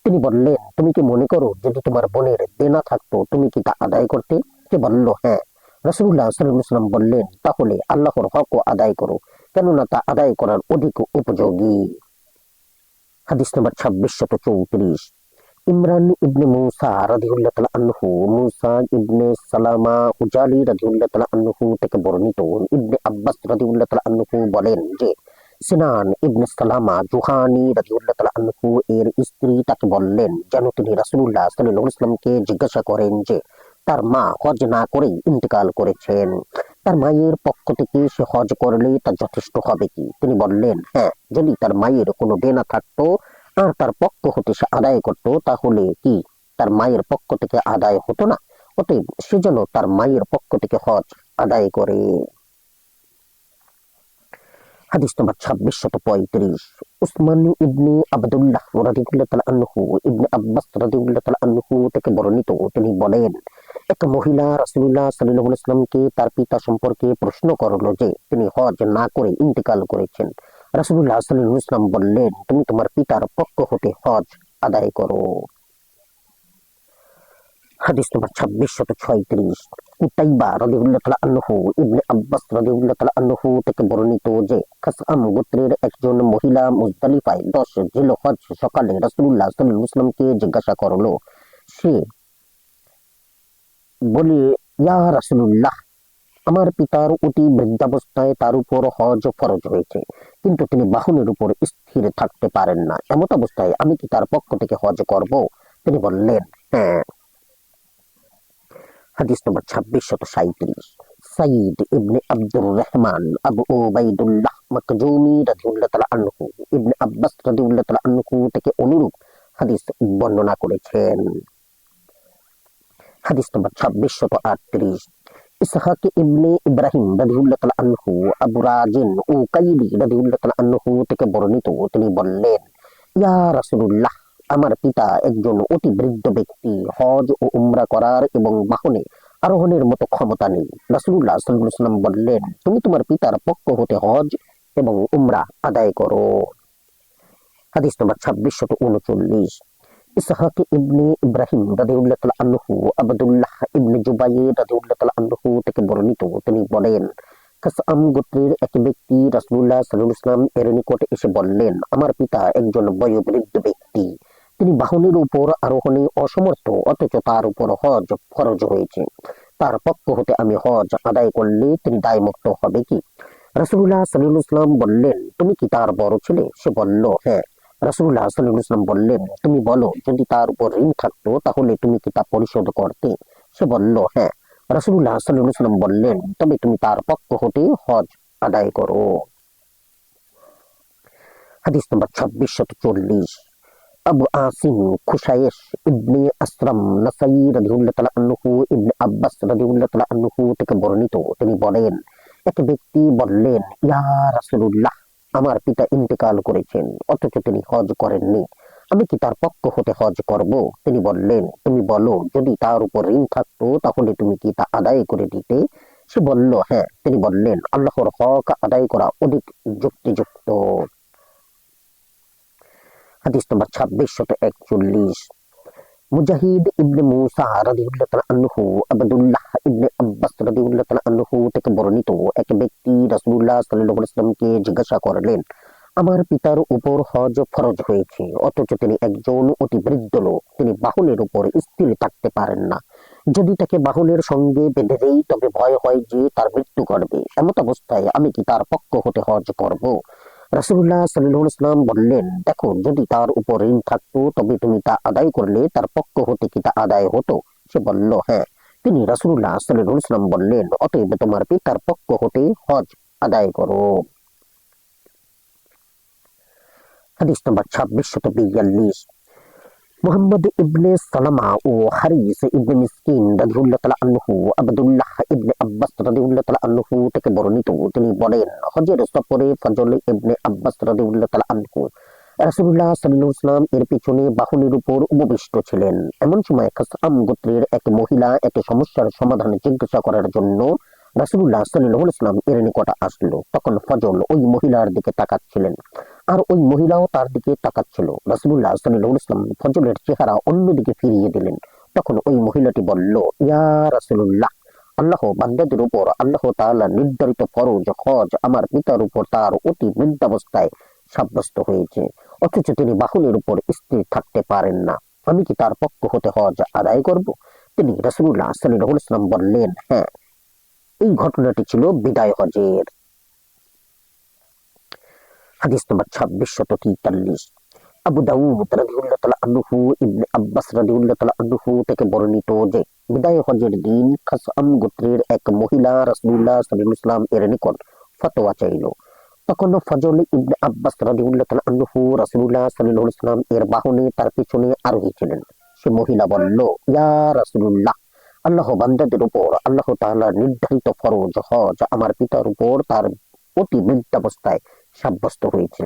তিনি বললেন, তুমি কি মনে করো যদি তোমার বোনের দেনা থাকতো তুমি কি তা আদায় করতে? সে বলল, হ্যাঁ। রাসূলুল্লাহ সাল্লাল্লাহু আলাইহি ওয়াসাল্লাম বললেন, তাহলে আল্লাহর হকও আদায় করো, কেননা তা আদায় করার অধিক উপযোগী। হাদিস নম্বর 2634, ইমরান ইবনে মুসা রাদিয়াল্লাহু তাআলা আনহু মুসা ইবনে সালামা হুজালি রাদিয়াল্লাহু তাআলা আনহু থেকে বর্ণিত, ইবনে আব্বাস রাদিয়াল্লাহু তাআলা আনহু বলেন যে সিনান ইবনে সালামা জুহানি রাদিয়াল্লাহু তাআলা আনহু এর স্ত্রী তাকে বললেন যেন তিনি রাসূলুল্লাহ সাল্লাল্লাহু আলাইহি ওয়াসাল্লামকে জিজ্ঞাসা করেন যে তার মা হজ না করেই ইন্তেকাল করেছেন, তার মায়ের পক্ষ থেকে সে হজ করলে তা যথেষ্ট হবে কি? তিনি বললেন, হ্যাঁ, যদি তার মায়ের কোনো দেনা থাকতো আর তার পক্ষ হতে সে আদায় করতো তাহলে কি তার মায়ের পক্ষ থেকে আদায় হতো না? অতএব সে যেন তার মায়ের পক্ষ থেকে হজ আদায় করে। হাদিস নম্বর 2635, উসমান ইবনে আবদুল্লাহ রাদিয়াল্লাহু তাআলা আনহু ইবনে আব্বাস রাদিয়াল্লাহু তাআলা আনহু থেকে বর্ণিত, তিনি বলেন এক মহিলা রাসূলুল্লাহ সাল্লাল্লাহু আলাইহি ওয়াসাল্লামকে তার পিতা সম্পর্কে প্রশ্ন করলো যে তিনি হজ না করে ইন্তেকাল করেছেন। রাসূলুল্লাহ সাল্লাল্লাহু আলাইহি ওয়াসাল্লাম বললেন, তুমি তোমার পিতার পক্ষ হতে হজ আদায় করো। হাদিস নম্বর 2636, কুতাইবা রাদিয়াল্লাহু তাআলা আনহু ইবনে আব্বাস রাদিয়াল্লাহু তাআলা আনহু থেকে বর্ণিত যে খাসআম গোত্রের একজন মহিলা মুজদালিফায় 10 জিলহজ সকালে রাসূলুল্লাহ সাল্লাল্লাহু আলাইহি ওয়াসাল্লামকে জিজ্ঞাসা করলো। সে বলে, ইয়া রাসূলুল্লাহ, আমার পিতার অতি বৃদ্ধাবস্থায় তার উপর হজ ফরজ হয়েছে, কিন্তু তিনি বাহনের উপর স্থির থাকতে পারেন না, এমত অবস্থায় আমি কি তার পক্ষ থেকে হজ করব? তিনি বললেন, হ্যাঁ। হাদিস নম্বর 2637, সাইদ ইবনে আব্দুর রহমান আবু ওবাইদুল্লাহ মাকজুমি রাদিয়াল্লাহু তাআলা আনহু ইবনে আব্বাস রাদিয়াল্লাহু তাআলা আনহু থেকে অনুরূপ হাদিস বর্ণনা করেছেন। হাদিস নম্বর 2638, ইসহাক ইবনে ইব্রাহিম রাদিয়াল্লাহু তাআলা আনহু আবু রাজিন উকাইলি রাদিয়াল্লাহু তাআলা আনহু থেকে বর্ণিত, তিনি বললেন, ইয়া রাসূলুল্লাহ, আমার পিতা একজন অতি বৃদ্ধ ব্যক্তি, হজ ও উমরা করার এবং বাহনে আরোহণের মতো ক্ষমতা নেই। রাসূলুল্লাহ সাল্লাল্লাহু আলাইহি ওয়াসাল্লাম বললেন, তুমি তোমার পিতার পক্ষ হতে হজ এবং উমরা আদায় করো। হাদিস নম্বর 2639, ইসহাক ইবনে ইব্রাহিম রাদিয়াল্লাহু তাআলা আনহু আব্দুল্লাহ ইবনে জুবাইর রাদিয়াল্লাহু তাআলা আনহু থেকে বর্ণিত, তিনি বলেন খাসআম গোত্রের এক ব্যক্তি রাসূলুল্লাহ সাল্লাল্লাহু আলাইহি ওয়াসাল্লাম এর নিকটে এসে বললেন, আমার পিতা একজন বয়োবৃদ্ধ ব্যক্তি, তিনি বাহনের উপর আরোহণে অসমর্থ, অথচ তার উপর হজ ফরজ হয়েছে, তার পক্ষ হতে আমি হজ আদায় করলে তিনি দায়মুক্ত হবে কি? রাসূলুল্লাহ সাল্লাল্লাহু আলাইহি ওয়াসাল্লাম বললেন, তুমি কি তার বড় ছেলে? সে বলল, হ্যাঁ। রাসূলুল্লাহ সাল্লাল্লাহু আলাইহি ওয়াসাল্লাম বললেন, তুমি বলো যদি তার উপর ঋণ থাকতো তাহলে তুমি কি তা পরিশোধ করতে? সে বলল, হ্যাঁ। রাসূলুল্লাহ সাল্লাল্লাহু আলাইহি ওয়াসাল্লাম বললেন, তবে তুমি তার পক্ষ হতে হজ আদায় করো। হাদিস নম্বর 2640। আবু আসিম খুশাইশ ইবনে আসরাম নাসাই রাদিয়াল্লাহু তাআলা আনহু ইবনে আব্বাস রাদিয়াল্লাহু তাআলা আনহু থেকে বর্ণিত, তিনি বলেন, এক ব্যক্তি বললেন, ইয়া রাসূলুল্লাহ, আমার পিতা ইন্তেকাল করেছেন অথচ তিনি হজ করেননি, আমি কি তার পক্ষ হতে হজ করব? তিনি বললেন, তুমি বলো, যদি তার উপর ঋণ থাকতো তাহলে তুমি কি তা আদায় করে দিতে? সে বলল, হ্যাঁ। তিনি বললেন, আল্লাহর হক আদায় করা অধিক যুক্তিযুক্ত। হাদিস নম্বর 2641। মুজাহিদ ইবনে মুসা রাদিয়াল্লাহু তাআলা আনহু আব্দুল্লাহ ইবনে আব্বাস রাদিয়াল্লাহু তাআলা আনহু থেকে বর্ণিত, এক ব্যক্তি রাসূলুল্লাহ সাল্লাল্লাহু আলাইহি ওয়াসাল্লামকে জিজ্ঞাসা করলেন, আমার পিতার উপর হজ ফরজ হয়েছে অথচ তিনি একজন অতি বৃদ্ধ লোক, তিনি বাহনের উপর স্থির থাকতে পারেন না, যদি তাকে বাহনের সঙ্গে বেঁধে দেই তবে ভয় হয় যে তার মৃত্যু ঘটবে, এমত অবস্থায় আমি কি তার পক্ষ হতে হজ করব? রাসূলুল্লাহ সাল্লাল্লাহু আলাইহি ওয়াসাল্লাম বললেন, দেখো, যদি তার উপর ঋণ থাকতো তবে তুমি তা আদায় করলে তার পক্ষ হতে কি তা আদায় হতো? সে বলল, হ্যাঁ। তিনি রাসূলুল্লাহ সাল্লাল্লাহু আলাইহি ওয়াসাল্লাম বললেন, অতএব তোমার পিতার পক্ষ হতে হজ আদায় করো। হাদিস নম্বর 2642। মুহাম্মদ ইবনে সালামা ও হারিস ইবনে মিসকিন রাদিয়াল্লাহু তাআলা আনহু আব্দুল্লাহ ইবনে আব্বাস রাদিয়াল্লাহু তাআলা আনহু থেকে বর্ণিত, তিনি বলেন, হজের সফরে ফজল ইবনে আব্বাস রাদিয়াল্লাহু তাআলা আনহু রাসূলুল্লাহ সাল্লাল্লাহু আলাইহি ওয়াসাল্লাম এর পিছনে বাহনের উপর উপবিষ্ট ছিলেন। এমন সময় খাসআম গোত্রের এক মহিলা এক সমস্যার সমাধান জিজ্ঞাসা করার জন্য রাসূলুল্লাহ সাল্লাল্লাহু আলাইহি ওয়াসাল্লাম এর নিকট আসলো। তখন ফজল ওই মহিলার দিকে তাকাচ্ছিলেন আর ওই মহিলাও তার দিকে তাকাচ্ছিল। রাসূলুল্লাহ সাল্লাল্লাহু আলাইহি ওয়াসাল্লাম ফজলের চেহারা অন্যদিকে ফিরিয়ে দিলেন। তখন ওই মহিলাটি বলল, ইয়া রাসূলুল্লাহ, আল্লাহ বান্দাদের উপর আল্লাহ তাআলা নির্ধারিত ফরজ হজ আমার পিতার উপর তার অতি বৃদ্ধাবস্থায় সাব্যস্ত হয়েছে, অথচ তিনি বাহনের উপর স্থির থাকতে পারেন না, আমি কি তার পক্ষ হতে হজ আদায় করব? তিনি রাসূলুল্লাহ সাল্লাল্লাহু আলাইহি ওয়াসাল্লাম বললেন, হ্যাঁ। এই ঘটনাটি ছিল বিদায় হজের। হাদিস নম্বর 2643। আবু দাউদ রাদিয়াল্লাহু তাআলা আনহু ইবনে আব্বাস রাদিয়াল্লাহু তাআলা আনহু থেকে বর্ণিত যে বিদায় হজের দিন খাসআম গোত্রের এক মহিলা রাসূলুল্লাহ সাল্লাল্লাহু আলাইহি ওয়াসাল্লাম এর নিকট ফতোয়া চাইল। তখন ফজল ইবনে আব্বাস রাদিয়াল্লাহু তাআলা আনহু রাসূলুল্লাহ সাল্লাল্লাহু আলাইহি ওয়াসাল্লাম এর বাহনে তার পিছনে আরোহী ছিলেন। সে মহিলা বলল, ইয়া রাসূলুল্লাহ, আল্লাহ বান্দাদের উপর আল্লাহ তাআলার নির্ধারিত ফরজ হজ আমার পিতার উপর তার অতি বৃদ্ধাবস্থায় সাব্যস্ত হয়েছে,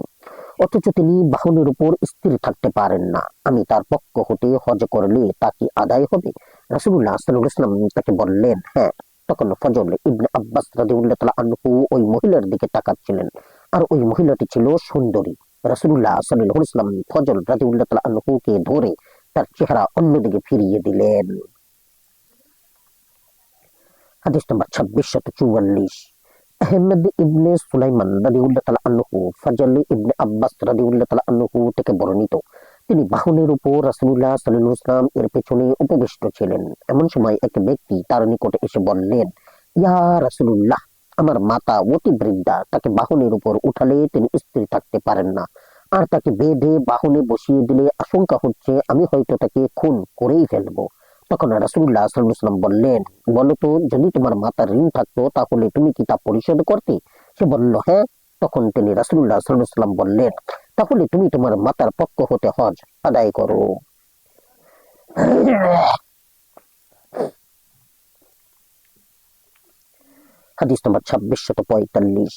অথচ তিনি বাহনের উপর স্থির থাকতে পারেন না, আমি তার পক্ষ হতে হজ করলে তা কি আদায় হবে? রাসূলুল্লাহ সাল্লাল্লাহু আলাইহি ওয়াসাল্লাম তাকে বললেন, হ্যাঁ। তখন ফজল ইবনে আব্বাস রাদিয়াল্লাহু তাআলা আনহু ওই মহিলার দিকে তাকাচ্ছিলেন আর ওই মহিলাটি ছিল সুন্দরী। রাসূলুল্লাহ সাল্লাল্লাহু আলাইহি ওয়াসাল্লাম ফজল রাদিয়াল্লাহু তাআলা আনহুকে ধরে তার চেহারা অন্যদিকে ফিরিয়ে দিলেন। হাদিস নম্বর 2644। আহমদ ইবনে সুলাইমান রাদিয়াল্লাহু তাআলা আনহু ফজল ইবনে আব্বাস রাদিয়াল্লাহু তাআলা আনহু থেকে বর্ণিত, তিনি বাহনের উপর রাসূলুল্লাহ সাল্লাল্লাহু আলাইহি ওয়াসাল্লাম এর পেছনে উপবিষ্ট ছিলেন। এমন সময় এক ব্যক্তি তার নিকটে এসে বললেন, ইয়া রাসূলুল্লাহ, আমার মাতা অতি বৃদ্ধা, তাকে বাহনের উপর উঠালে তিনি স্থির থাকতে পারেন না, আর তাকে বেঁধে বাহনে বসিয়ে দিলে আশঙ্কা হচ্ছে আমি হয়তো তাকে খুন করেই ফেলবো। তখন রাসূলুল্লাহ সাল্লাল্লাহু আলাইহি ওয়াসাল্লাম বললেন, বলো তো, যদি তোমার মাতার ঋণ থাকতো তাহলে তুমি কি তা পরিশোধ করতে? সে বলল, হ্যাঁ। তখন তিনি রাসূলুল্লাহ সাল্লাল্লাহু আলাইহি ওয়াসাল্লাম বললেন, তাহলে তুমি তোমার মাতার পক্ষ হতে হজ আদায় করো। হাদিস নম্বর 2645।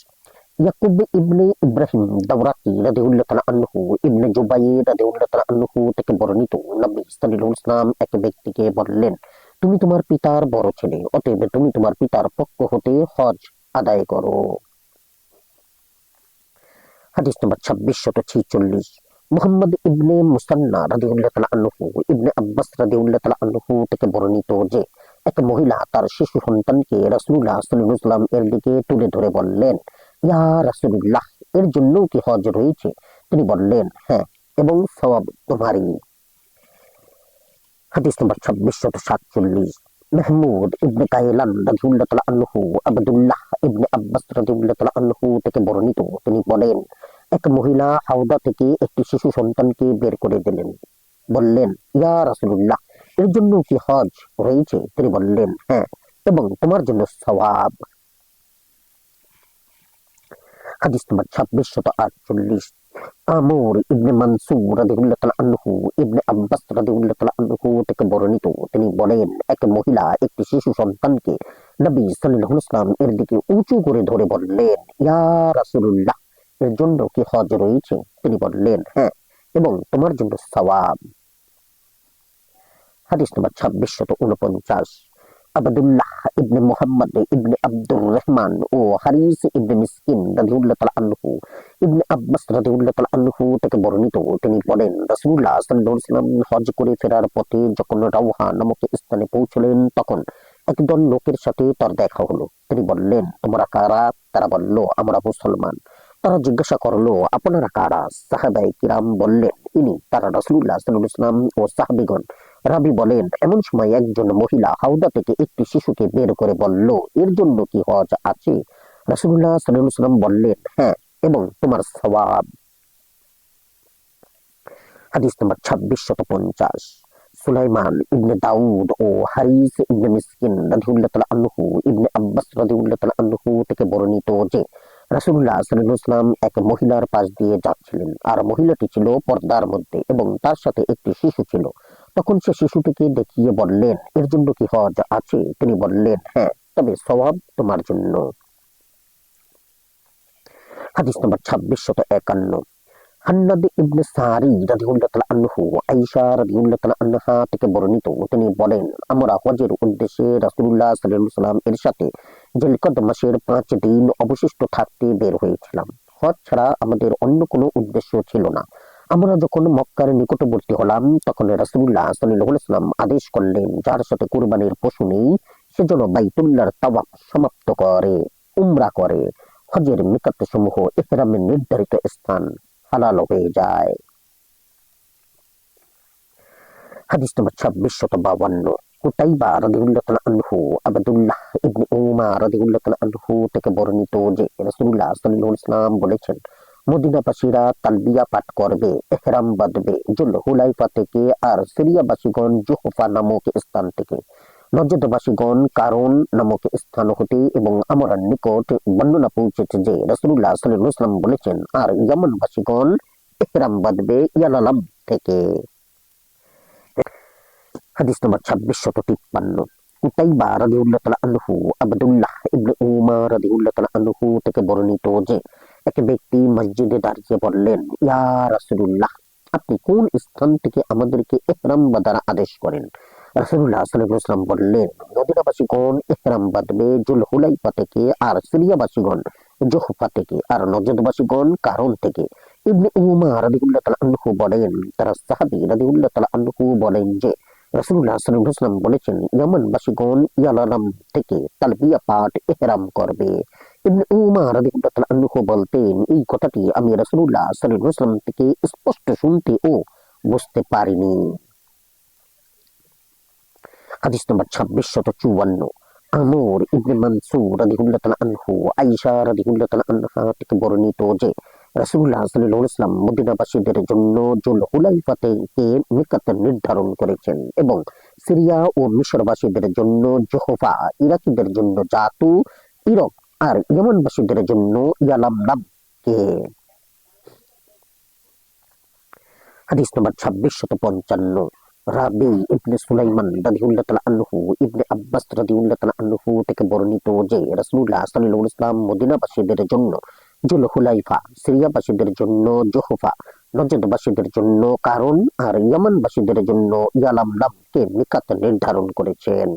ইয়াকুব ইবনে ইব্রাহিম দাওরাকি রাদিয়াল্লাহু তাআলা আনহু ইবনে জুবাইর রাদিয়াল্লাহু তাআলা আনহু থেকে বর্ণিত, নবী সাল্লাল্লাহু আলাইহি ওয়াসাল্লাম এক ব্যক্তিকে বললেন, তুমি তোমার পিতার বড় ছেলে, অতএব তুমি তোমার পিতার পক্ষ হতে হজ আদায় করো। হাদিস নম্বর 2646। মুহাম্মদ ইবনে মুসান্না রাদিয়াল্লাহু তাআলা আনহু ইবনে আব্বাস রাদিয়াল্লাহু তাআলা আনহু থেকে বর্ণিত যে এক মহিলা তার শিশু সন্তানকে রাসূলুল্লাহ সাল্লাল্লাহু আলাইহি ওয়াসাল্লাম এর দিকে তুলে ধরে বললেন, ইয়া রাসূলুল্লাহ, এর জন্য কি হজ রয়েছে? তিনি বললেন, হ্যাঁ, এবং সওয়াব তোমারই। হাদিস নম্বর 2647। মাহমুদ ইবনে কায়লান রাদিয়াল্লাহু তাআলা আনহু আব্দুল্লাহ ইবনে আব্বাস রাদিয়াল্লাহু তাআলা আনহু থেকে বর্ণিত, তিনি বলেন, এক মহিলা হাওদা থেকে একটি শিশু সন্তানকে বের করে দিলেন। বললেন, ইয়া রাসূলুল্লাহ, এর জন্য কি হজ রয়েছে? তিনি বললেন, হ্যাঁ, এবং তোমার জন্য সওয়াব। হাদিস নম্বর 2648। আমর ইবনে মানসুর রাদিয়াল্লাহু তাআলা আনহু ইবনে আব্বাস রাদিয়াল্লাহু তাআলা আনহু থেকে বর্ণিত, তিনি বলেন, এক মহিলা একটি শিশু সন্তানকে নবী সাল্লাল্লাহু আলাইহি ওয়াসাল্লাম এর দিকে উঁচু করে ধরে বললেন, ইয়া রাসূলুল্লাহ, এর জন্য কি হজ রয়েছে? তিনি বললেন, হ্যাঁ, এবং তোমার জন্য সওয়াব। হাদিস নম্বর 2649। আবদুল্লাহ ইবনে মুহাম্মদ ইবনে আব্দুর রহমান ও হারিস ইবনে মিসকিন রাদিয়াল্লাহু তাআলা আনহু ইবনে আব্বাস রাদিয়াল্লাহু তাআলা আনহু থেকে বর্ণিত, তিনি বলেন, রাসূলুল্লাহ সাল্লাল্লাহু আলাইহি ওয়াসাল্লাম হজ করে ফেরার পথে যখন রাওহা নামক স্থানে পৌঁছলেন, তখন একদল লোকের সাথে তার দেখা হলো। তিনি বললেন, তোমরা কারা? তারা বলল, আমরা মুসলমান। তারা জিজ্ঞাসা করলো, আপনারা কারা? সাহাবায়ে কিরাম বললেন, ইনি তারা রাসূলুল্লাহ সাল্লাল্লাহু আলাইহি ওয়াসাল্লাম ও সাহাবীগণ। রাবি বলেন, এমন সময় একজন মহিলা হাওদা থেকে একটি শিশুকে বের করে বলল, এর জন্য কি হজ আছে? রাসূলুল্লাহ সাল্লাল্লাহু আলাইহি ওয়াসাল্লাম বললেন, হ্যাঁ, এবং তোমার সওয়াব। হাদিস নম্বর 2650। সুলাইমান ইবনে দাউদ ও হারিস ইবনে মিসকিন রাদিয়াল্লাহু তাআলা আনহু ইবনে আব্বাস রাদিয়াল্লাহু তাআলা আনহু থেকে বর্ণিত যে রাসূলুল্লাহ সাল্লাল্লাহু আলাইহি ওয়াসাল্লাম এক মহিলার পাশ দিয়ে যাচ্ছিলেন, আর মহিলাটি ছিল পর্দার মধ্যে এবং তার সাথে একটি শিশু ছিল। তখন সে শিশুটিকে দেখিয়ে বললেন, এর জন্য কি হজ আছে? তিনি বললেন, হ্যাঁ, তবে সওয়াব তোমার জন্য। হাদিস নম্বর 2651। হান্নাদ ইবনে সারি রাদিয়াল্লাহু তাআলা আনহু আয়েশা রাদিয়াল্লাহু তাআলা আনহা থেকে বর্ণিত, তিনি বলেন, আমরা হজের উদ্দেশ্যে রাসূলুল্লাহ সাল্লাল্লাহু আলাইহি ওয়াসাল্লাম এর সাথে জিলকদ মাসের 5 দিন অবশিষ্ট থাকতে বের হয়েছিলাম। হজ ছাড়া আমাদের অন্য কোনো উদ্দেশ্য ছিল না। আমরা যখন মক্কার নিকটবর্তী হলাম, তখন রাসূলুল্লাহ সাল্লাল্লাহু আলাইহি ওয়াসাল্লাম আদেশ করলেন, যার সাথে কুরবানির পশু নেই সে যেন বাইতুল্লাহর তাওয়াফ সমাপ্ত করে উমরা করে। হজের মিকাত সমূহ ইহরামের নির্ধারিত স্থান হালাল হয়ে যায়। হাদিস নম্বর 2652। কুতাইবা রাদিয়াল্লাহু তাআলা আনহু আবদুল্লাহ ইবনে উমার রাদিয়াল্লাহু তাআলা আনহু থেকে বর্ণিত যে রাসূলুল্লাহ সাল্লাল্লাহু আলাইহি ওয়াসাল্লাম বলেছেন, মদিনাবাসীরা তালবিয়া পাঠ করবে, ইহরাম বাঁধবে জুল হুলাইফা থেকে, আর সিরিয়াবাসীগণ জুহফা নামক স্থান থেকে, নজদবাসীগণ কারণ নামক স্থান হতে। এবং আমার নিকট বর্ণনা পৌঁছেছে যে রাসূলুল্লাহ সাল্লাল্লাহু আলাইহি ওয়াসাল্লাম বলেছেন, আর ইয়ামানবাসীগণ ইহরাম বাঁধবে ইয়ালালাম থেকে। হাদিস নম্বর 2653। কুতাইবা রাদিয়াল্লাহু তাআলা আনহু আবদুল্লাহ ইবনে উমার রাদিয়াল্লাহু তাআলা আনহু থেকে বর্ণিত যে এক ব্যক্তি মসজিদে দাঁড়িয়ে বললেন, ইয়া রাসূলুল্লাহ, আপনি কোন স্থান থেকে আমাদেরকে ইহরাম বাঁধার আদেশ করেন? রাসূলুল্লাহ সাল্লাল্লাহু আলাইহি ওয়াসাল্লাম বললেন, মদিনাবাসীগণ ইহরাম বাঁধবে জুল হুলাইফা থেকে, আর সিরিয়াবাসীগণ জুহফা থেকে, আর নজদবাসীগণ কারণ থেকে। ইবনে উমার রাদিয়াল্লাহু তাআলা আনহু বলেন, তারা সাহাবী রাদিয়াল্লাহু তাআলা আনহু বলেন যে রাসূলুল্লাহ সাল্লাল্লাহু আলাইহি ওয়াসাল্লাম বলেছেন, ইয়ামানবাসীগণ ইয়ালালাম থেকে তালবিয়া পাঠ ইহরাম করবে। ইবনে উমার রাদিয়াল্লাহু তাআলা আনহু বলতেন, এই কথাটি আমি রাসূলুল্লাহ সাল্লাল্লাহু আলাইহি ওয়াসাল্লাম থেকে স্পষ্ট শুনতে ও বুঝতে পারিনি। হাদিস নম্বর 2654। আমর ইবনে মানসুর রাদিয়াল্লাহু তাআলা আনহু আয়েশা রাদিয়াল্লাহু তাআলা আনহা থেকে বর্ণিত যে রাসূলুল্লাহ সাল্লাল্লাহু আলাইহি ওয়াসাল্লাম মদিনাবাসীদের জন্য জুল হুলাইফা থেকে মিকাত নির্ধারণ করেছেন, এবং সিরিয়া ও মিশরবাসীদের জন্য জুহফা, ইরাকিদের জন্য জাতু ইরক, আর ইয়ামানবাসীদের জন্য ইয়ালামলাম কে। হাদিস নম্বর 2655। রাবি ইবনে সুলাইমান রাদিয়াল্লাহু তাআলা আনহু ইবনে আব্বাস রাদিয়াল্লাহু তাআলা আনহু থেকে বর্ণিত যে রাসূলুল্লাহ সাল্লাল্লাহু আলাইহি ওয়াসাল্লাম মদিনাবাসীদের জন্য জুল হুলাইফা, সিরিয়াবাসীদের জন্য জুহফা, নজদবাসীদের জন্য কারণ, আর ইয়ামানবাসীদের জন্য ইয়ালামলাম কে মিকাত নির্ধারণ করেছেন।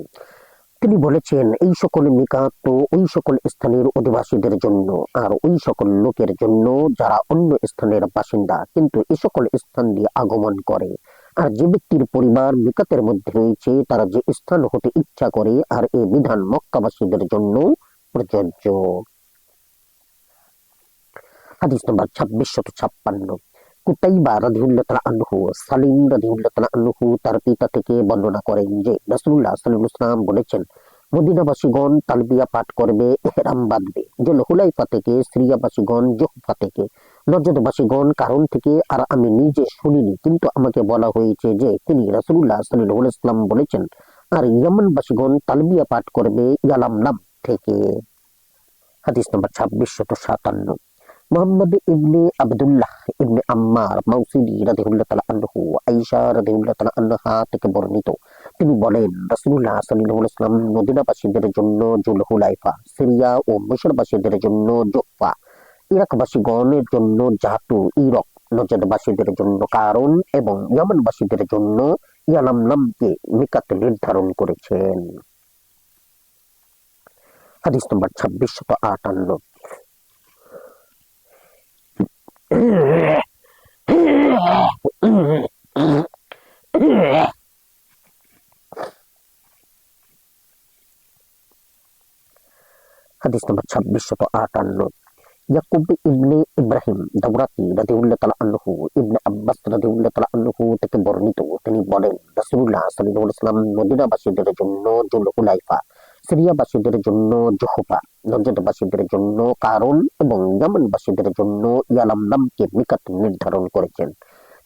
তিনি বলেছেন, এই সকল মিকাত তো ওই সকল স্থানের অধিবাসীদের জন্য, আর ওই সকল লোকের জন্য যারা অন্য স্থানের বাসিন্দা কিন্তু এই সকল স্থান দিয়ে আগমন করে। আর যে ব্যক্তির পরিবার মিকাতের মধ্যে রয়েছে তারা যে স্থান হতে ইচ্ছা করে, আর এই বিধান মক্কাবাসীদের জন্য প্রযোজ্য। হাদিস নম্বর 2656। কুতাইবা রাদিয়াল্লাহু তাআলা আনহু সালিম রাদিয়াল্লাহু তাআলা আনহু তার পিতা থেকে বর্ণনা করেন যে রাসূলুল্লাহ সাল্লাল্লাহু আলাইহি ওয়াসাল্লাম বলেছেন, মদিনাবাসীগণ তালবিয়া পাঠ করবে, ইহরাম বাঁধবে জুল হুলাইফা থেকে, সিরিয়াবাসীগণ জুহফা থেকে, নজদবাসীগণ কারণ থেকে। আর আমি নিজে শুনিনি, কিন্তু আমাকে বলা হয়েছে যে তিনি রাসূলুল্লাহ সাল্লাল্লাহু আলাইহি ওয়াসাল্লাম বলেছেন, আর ইয়ামানবাসীগণ তালবিয়া পাঠ করবে ইয়ালামলাম থেকে। হাদিস নম্বর 2657। মুহাম্মদ ইবনে আব্দুল্লাহ ইবনে আম্মার মাউসিলি রাদিয়াল্লাহু তাআলা আনহু আয়েশা রাদিয়াল্লাহু তাআলা আনহা থেকে বর্ণিত, তিনি বলেন রাসূলুল্লাহ সাল্লাল্লাহু আলাইহি ওয়াসাল্লাম মদিনাবাসীদের জন্য জুলহুলাইফা, সিরিয়া ও মিশরবাসীদের জন্য জুহফা, ইরাকবাসীগণের জন্য জাতু ইরক, নজদবাসীদের জন্য কারণ এবং ইয়ামানবাসীদের জন্য ইয়ালামলামকে মিকাত নির্ধারণ করেছেন। হাদিস নম্বর 2658। হাদিস নম্বর 2658। ইয়াকুব ইবনে ইব্রাহিম দাওরাতি রাদিয়াল্লাহু তাআলা আনহু ইবনে আব্বাস রাদিয়াল্লাহু তাআলা আনহু থেকে বর্ণিত, তিনি বলেন রাসূলুল্লাহ সাল্লাল্লাহু আলাইহি ওয়াসাল্লাম মদিনাবাসীদের জন্য জুলহুলাইফা, সিরিয়াবাসীদের জন্য জুহফা, নজদবাসীদের জন্য কারণ এবং ইয়ামানবাসীদের জন্য ইয়ালামলামকে মিকাত নির্ধারণ করেছেন।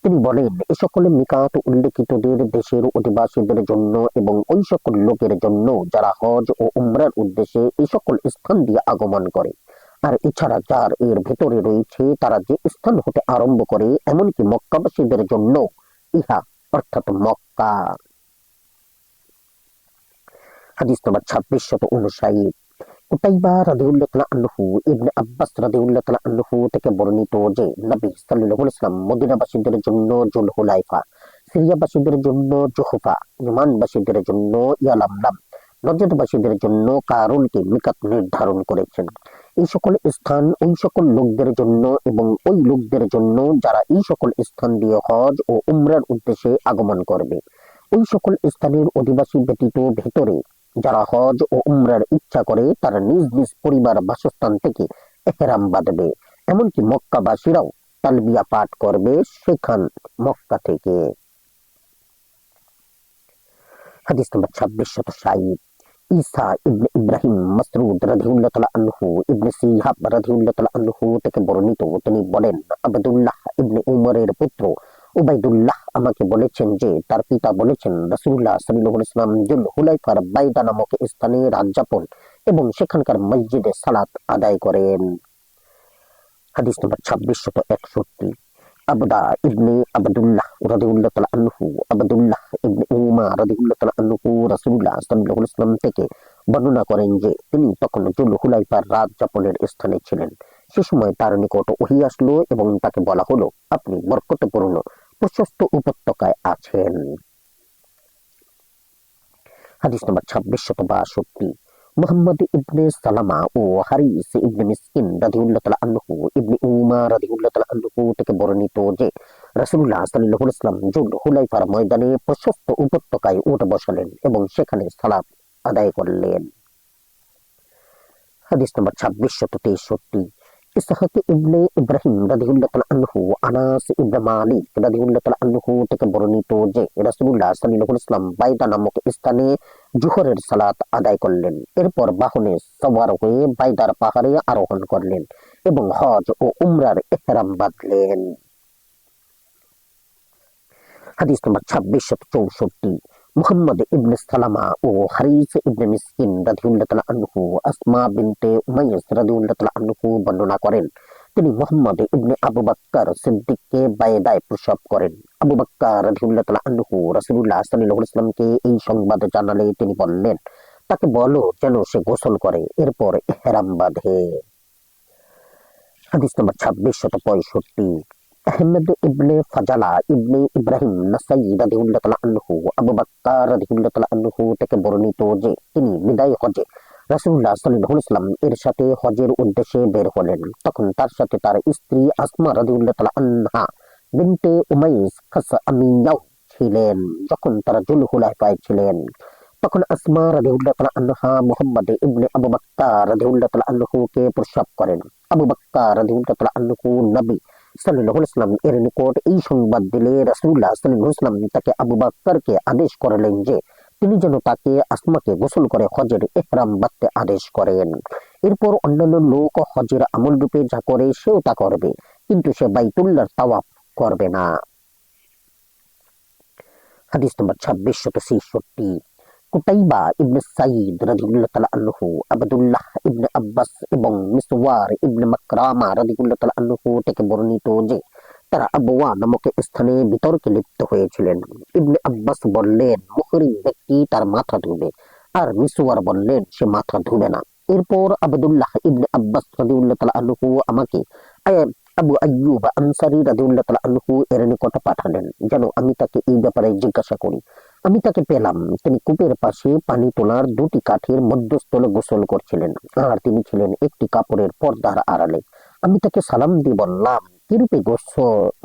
তিনি বলেন এ সকল মিকাত উল্লেখিতদের দেশের অধিবাসীদের জন্য এবং ওই সকল লোকের জন্য যারা হজ ও উমরার উদ্দেশ্যে এই সকল স্থান দিয়ে আগমন করে। আর এছাড়া যার এর ভেতরে রয়েছে তারা যে স্থান হতে আরম্ভ করে, এমনকি মক্কাবাসীদের জন্য ইহা অর্থাৎ মক্কা। হাদিস নম্বর 2659। কুতাইবা রাদিয়াল্লাহু তাআলা আনহু ইবনে আব্বাস রাদিয়াল্লাহু তাআলা আনহু থেকে বর্ণিত যে নবী সাল্লাল্লাহু আলাইহি ওয়াসাল্লাম মদিনাবাসীদের জন্য জুলহুলাইফা, সিরিয়াবাসীদের জন্য জুহফা, ইয়ামানবাসীদের জন্য ইয়ালামলাম, নজদবাসীদের জন্য কারণকে মিকাত নির্ধারণ করেছেন। এই সকল স্থান ওই সকল লোকদের জন্য এবং ওই লোকদের জন্য যারা এই সকল স্থান দিয়ে হজ ও উমরার উদ্দেশ্যে আগমন করবে। ওই সকল স্থানের অধিবাসী ব্যতীত ভেতরে যারা হজ ও উমরার ইচ্ছা করে তারা নিজ নিজ পরিবার বাসস্থান থেকে ইহরাম বাঁধবে, এমনকি মক্কাবাসীরাও তালবিয়া পাঠ করবে সেখান মক্কা থেকে। হাদিস নম্বর 2660। ঈসা ইবনে ইব্রাহিম মাসরুদ রাদিয়াল্লাহু তাআলা আনহু ইবনে সিহাব রাদিয়াল্লাহু তাআলা আনহু থেকে বর্ণিত, তিনি বলেন আব্দুল্লাহ ইবনে উমরের পুত্র উবাইদুল্লাহ আমাকে বলেছেন যে তার পিতা বলেছেন রাসূলুল্লাহ সাল্লাল্লাহু আলাইহি ওয়াসাল্লাম জুলহুলাইফার বাইদা নামক স্থানে রাত যাপন এবং সেখানকার মসজিদে সালাত আদায় করেন। হাদিস নম্বর 2661। আবদা ইবনে আব্দুল্লাহ রাদিয়াল্লাহু তাআলা আনহু আব্দুল্লাহ ইবনে উমার রাদিয়াল্লাহু তাআলা আনহু রাসূলুল্লাহ সাল্লাল্লাহু আলাইহি ওয়াসাল্লাম থেকে বর্ণনা করেন যে তিনি তখন জুলহুলাইফার রাত যাপনের স্থানে ছিলেন। সে সময় তার নিকট ওহী আসলো এবং তাকে বলা হলো আপনি বরকতপূর্ণ প্রশস্ত উপত্যকায় আছেন। হাদিস নম্বর 2662। মুহাম্মদ ইবনে সালামা ও হারিস ইবনে মিসকিন রাদিয়াল্লাহু তাআলা আনহু ইবনে উমার রাদিয়াল্লাহু তাআলা আনহু থেকে বর্ণিত যে রাসূলুল্লাহ সাল্লাল্লাহু আলাইহি ওয়াসাল্লাম জুলহুলাইফার ময়দানে প্রশস্ত উপত্যকায় উঠ বসালেন এবং সেখানে সালাত আদায় করলেন। হাদিস নম্বর 2663। ইসহাক ইবনে ইব্রাহিম রাদিয়াল্লাহু তাআলা আনহু আনাস ইবনে মালিক রাদিয়াল্লাহু তাআলা আনহু থেকে বর্ণিত যে রাসূলুল্লাহ সাল্লাল্লাহু আলাইহি ওয়াসাল্লাম বাইদা নামক স্থানে জোহরের সালাত আদায় করলেন, এরপর বাহনে সওয়ার হয়ে বাইদার পাহাড়ে আরোহণ করলেন এবং হজ ও উমরার ইহরাম বাঁধলেন। হাদিস নম্বর 2664। মুহাম্মদ ইবনে সালামা ও হারিস ইবনে মিসকিন রাদিয়াল্লাহু তাআলা আনহু আসমা বিনতে উমাইস রাদিয়াল্লাহু তাআলা আনহু বর্ণনা করেন, তিনি মুহাম্মদ ইবনে আবু বকর সিদ্দিককে বায়দায় প্রসব করেন। আবু বকর রাদিয়াল্লাহু তাআলা আনহু রাসূলুল্লাহ সাল্লাল্লাহু আলাইহি ওয়াসাল্লামকে এই সংবাদ জানালে তিনি বললেন তাকে বলো যেন সে গোসল করে এরপর ইহরাম বাঁধে। হাদিস নম্বর 2665। আহমদ ইবনে ফাজালা ইবনে ইব্রাহিম নাসাই রাদিয়াল্লাহু তাআলা আনহু আবু বকর রাদিয়াল্লাহু তাআলা আনহু থেকে বর্ণিত যে তিনি বিদায় হজে রাসূলুল্লাহ সাল্লাল্লাহু আলাইহি ওয়াসাল্লাম এর সাথে হজের উদ্দেশ্যে বের হলেন। তখন তার সাথে তার স্ত্রী আসমা রাদিয়াল্লাহু তাআলা আনহা বিনতে উমাইস খাসআমিয়াও ছিলেন। যখন তারা জুলহুলাইফায় ছিলেন তখন আসমা রাদিয়াল্লাহু তাআলা আনহা মুহাম্মদ ইবনে আবু বকর রাদিয়াল্লাহু তাআলা আনহুকে প্রসব করেন। আবু বকর রাদিয়াল্লাহু তাআলা আনহু নবী সাল্লাল্লাহু আলাইহি ওয়াসাল্লাম এর নিকট এই সংবাদ দিলে রাসূলুল্লাহ সাল্লাল্লাহু আলাইহি ওয়াসাল্লাম তাকে আবু বকরকে আদেশ করলেন যে তিনি যেন তাকে আসমাকে গোসল করে হজের ইহরাম বাঁধতে আদেশ করেন। এরপর অন্যান্য লোক হজের আমল রূপে যা করে সেও তা করবে, কিন্তু সে বাইতুল্লাহর তাওয়াফ করবে না। হাদিস নম্বর 2666। কুতাইবা ইবনে সাঈদ রাদিয়াল্লাহু তাআলা আনহু আব্দুল্লাহ ইবনে আব্বাস এবং মিসওয়ার ইবনে মাকরামা রাদিয়াল্লাহু তাআলা আনহু থেকে বর্ণিত যে তারা আবওয়া নামক স্থানে বিতর্কে লিপ্ত হয়েছিলেন। ইবনে আব্বাস বললেন, মুহরিম ব্যক্তি তার মাথা ধুবে, আর মিসওয়ার বললেন সে মাথা ধুবে না। এরপর আবদুল্লাহ ইবনে আব্বাস রাদিয়াল্লাহু তাআলা আনহু আমাকে আবু আইয়ুব আনসারী রাদিয়াল্লাহু তাআলা আনহু এর নিকট পাঠালেন যেন আমি তাকে এই ব্যাপারে জিজ্ঞাসা করি। আমি তাকে পেলাম, তিনি কূপের পাশে পানি তোলার দুটি কাঠের মধ্যস্থলে গোসল করছিলেন, আর তিনি ছিলেন একটি কাপড়ের পর্দার আড়ালে। আমি তাকে সালাম দিয়ে বললাম, কিরূপে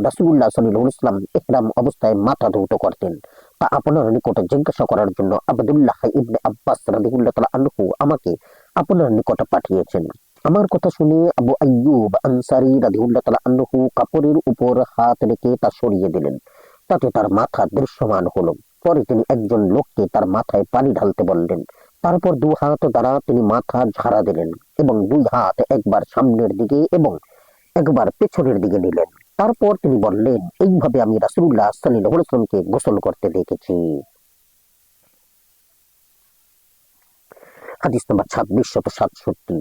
রাসূলুল্লাহ সাল্লাল্লাহু আলাইহি ওয়াসাল্লাম ইহরাম অবস্থায় মাথা ধৌত করতেন তা আপনার নিকটে জিজ্ঞাসা করার জন্য আবদুল্লাহ ইবনে আব্বাস রাদিয়াল্লাহু তাআলা আনহু আমাকে আপনার নিকটে পাঠিয়েছেন। আমার কথা শুনে আবু আইয়ুব আনসারী রাদিয়াল্লাহু তাআলা আনহু কাপড়ের উপর হাত রেখে তা সরিয়ে দিলেন। তাতে তার মাথা দৃশ্যমান হলো। পরে তিনি একজন লোককে তার মাথায় পানি ঢালতে বললেন। তারপর দু হাত দ্বারা তিনি মাথা ঝাড়া দিলেন এবং দুই হাত একবার সামনের দিকে এবং একবার পেছনের দিকে নিলেন। তারপর তিনি বললেন, এইভাবে আমি রাসূলুল্লাহ সাল্লাল্লাহু আলাইহি ওয়াসাল্লামকে গোসল করতে দেখেছি। হাদিস নম্বর 2667।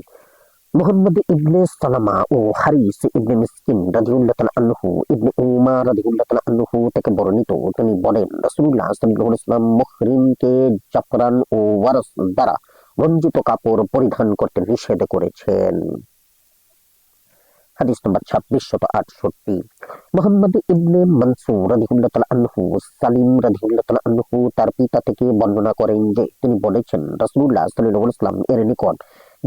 মুহাম্মদ ইবনে সালামা ও হারিস ইবনে মিসকিন রাদিয়াল্লাহু তাআলা আনহু ইবনে উমার রাদিয়াল্লাহু তাআলা আনহু থেকে বর্ণিত, তিনি বলেন, রাসূলুল্লাহ সাল্লাল্লাহু আলাইহি ওয়াসাল্লাম মুহরিমকে জাফরান ও ওয়ারস দ্বারা রঞ্জিত কাপড় পরিধান করতে নিষেধ করেছেন। হাদিস নম্বর 2668। মুহাম্মদ ইবনে মানসুর রাদিয়াল্লাহু তাআলা আনহু সালিম রাদিয়াল্লাহু তাআলা আনহু তার পিতা থেকে বর্ণনা করেন যে তিনি বলেছেন, রাসূলুল্লাহ সাল্লাল্লাহু আলাইহি ওয়াসাল্লাম এর নিকট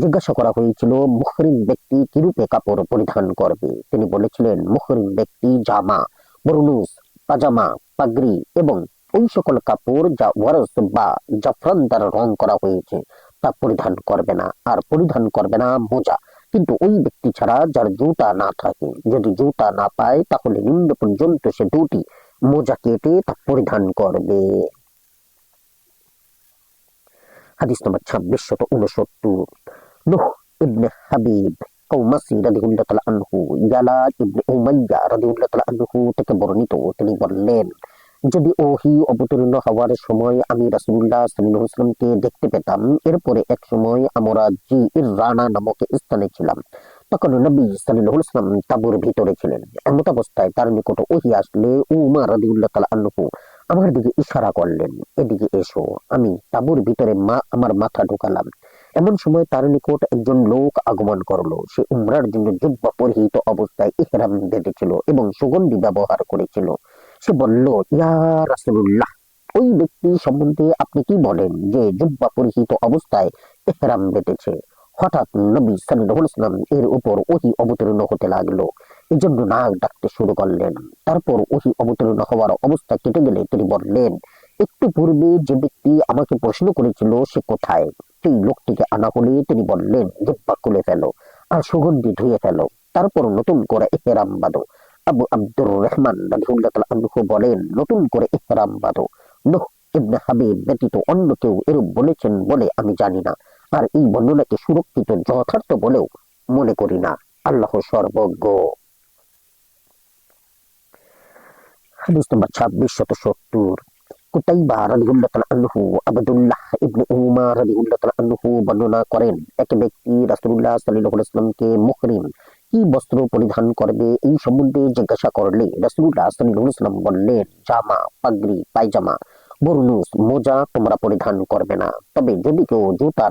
জিজ্ঞাসা করা হয়েছিল মুহরিম ব্যক্তি কিরূপে কাপড় পরিধান করবে। তিনি বলেছিলেন, মুহরিম ব্যক্তি জামা, বরনুস, পাজামা, পাগড়ি এবং ওই সকল কাপড় যা ওয়ারস বা জাফরান দ্বারা রং করা হয়েছে তা পরিধান করবে না, আর পরিধান করবে না মোজা, কিন্তু ওই ব্যক্তি ছাড়া যার জুতা না থাকে। যদি জুতা না পায় তাহলে নিম্ন পর্যন্ত সে দুটি মোজা কেটে তা পরিধান করবে। হাদিস নম্বর 2669। নূহ ইবনে হাবিব কওমাসি রাদিয়াল্লাহু তাআলা আনহু ইয়ালা ইবনে উমাইয়া রাদিয়াল্লাহু তাআলা আনহু থেকে বর্ণিত, তিনি বললেন, যদি ওহী অবতীর্ণ হওয়ার সময় আমি রাসূলুল্লাহ সাল্লাল্লাহু আলাইহি ওয়াসাল্লামকে দেখতে পেতাম। এরপরে এক সময় আমরা রানা নামক স্থানে ছিলাম। তখন নবী সাল্লাল্লাহু আলাইহি ওয়াসাল্লাম তাঁবুর ভিতরে ছিলেন। এমত অবস্থায় তার নিকট ওহী আসলে উমর রাদিয়াল্লাহু তাআলা আনহু আমার দিকে ইশারা করলেন, এদিকে এসো। আমি তাঁবুর ভিতরে আমার মাথা ঢুকালাম। এমন সময় তার নিকট একজন লোক আগমন করলো। সে উমরার জন্য জুব্বা পরিহিত অবস্থায় ইহরাম বেঁধেছিল এবং সুগন্ধি ব্যবহার করেছিল। সে বলল, ইয়া রাসূলুল্লাহ, ওই ব্যক্তি সম্বন্ধে আপনি কি বলেন যে জুব্বা পরিহিত অবস্থায় ইহরাম বেঁধেছে? হঠাৎ নবী সাল্লাল্লাহু আলাইহি ওয়াসাল্লাম এর উপর ওহী অবতীর্ণ হতে লাগলো। এজন্য নাক ডাকতে শুরু করলেন। তারপর ওহী অবতীর্ণ হওয়ার অবস্থা কেটে গেলে তিনি বললেন, একটু পূর্বে যে ব্যক্তি আমাকে প্রশ্ন করেছিল সে কোথায়? সেই লোকটিকে আনা হলে তিনি বললেন, জুব্বা খুলে ফেলো আর সুগন্ধি ধুয়ে ফেলো, তারপর নতুন করে ইহরাম বাঁধো। আবু আব্দুর রহমান রাদিয়াল্লাহু তাআলা আনহু বলেন, নতুন করে ইহরাম বাঁধো। নূহ ইবনে হাবিব ব্যতীত অন্য কেউ এরূপ বলেছেন বলে আমি জানি না, আর এই বর্ণনাকে সুরক্ষিত যথার্থ বলেও মনে করি না। আল্লাহ সর্বজ্ঞ। হাদিস নম্বর 2670। কুতাইবা রাদিয়াল্লাহু তাআলা আনহু আব্দুল্লাহ ইবনে উমার রাদিয়াল্লাহু তাআলা আনহু বর্ণনা করেন, এক ব্যক্তি রাসূলুল্লাহ সাল্লাল্লাহু আলাইহি ওয়াসাল্লামকে মুহরিম কি বস্ত্র পরিধান করবে এই সম্বন্ধে জিজ্ঞাসা করলে রাসূলুল্লাহ সাল্লাল্লাহু আলাইহি ওয়াসাল্লাম বললেন, জামা, পাগড়ি, পায়জামা, বরনুস, মোজা তোমরা পরিধান করবে না। তবে যদি কেউ জুতা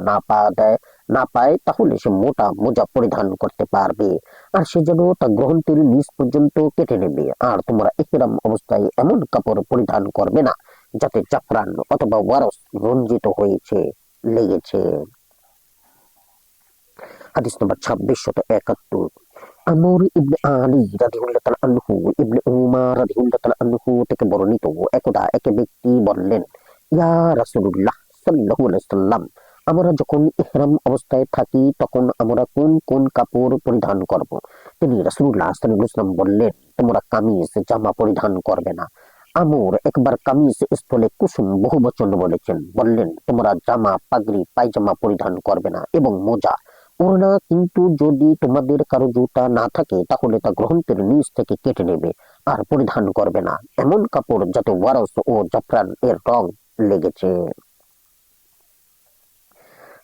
না পায় তাহলে সে মোটা মোজা পরিধান করতে পারবে, আর সে যেন তা গ্রহণটির নিচ পর্যন্ত কেটে নেবে। আর তোমরা ইহরাম অবস্থায় এমন কাপড় পরিধান করবে না যাতে জাফরান অথবা ওয়ারস রঞ্জিত হয়েছে লেগেছে। হাদিস নম্বর 2671। আমর ইবনে আলী রাদিয়াল্লাহু তাআলা আনহু ইবনে উমার রাদিয়াল্লাহু তাআলা আনহু থেকে বর্ণিত, একদা এক ব্যক্তি বললেন, ইয়া রাসূলুল্লাহ সাল্লাল্লাহু আলাইহি ওয়াসাল্লাম, আমরা যখন ইহরাম অবস্থায় থাকি তখন আমরা কোন কোন কাপড় পরিধান করব? তিনি রাসূলুল্লাহ সাল্লাল্লাহু আলাইহি ওয়াসাল্লাম বললেন, তোমরা কামিজ, জামা পরিধান করবে না। আমর একবার কামিজ স্থলে কুসুম বহুবচন বলেছেন, বললেন, তোমরা জামা, পাগড়ি, পায়জামা পরিধান করবে না এবং মোজা, ওড়না, কিন্তু যদি তোমাদের কারো জুতা না থাকে তাহলে তা গ্রন্থের নিচ থেকে কেটে নেবে আর পরিধান করবে না এমন কাপড় যাতে ওয়ারস ও জাফরান এর রং লেগেছে।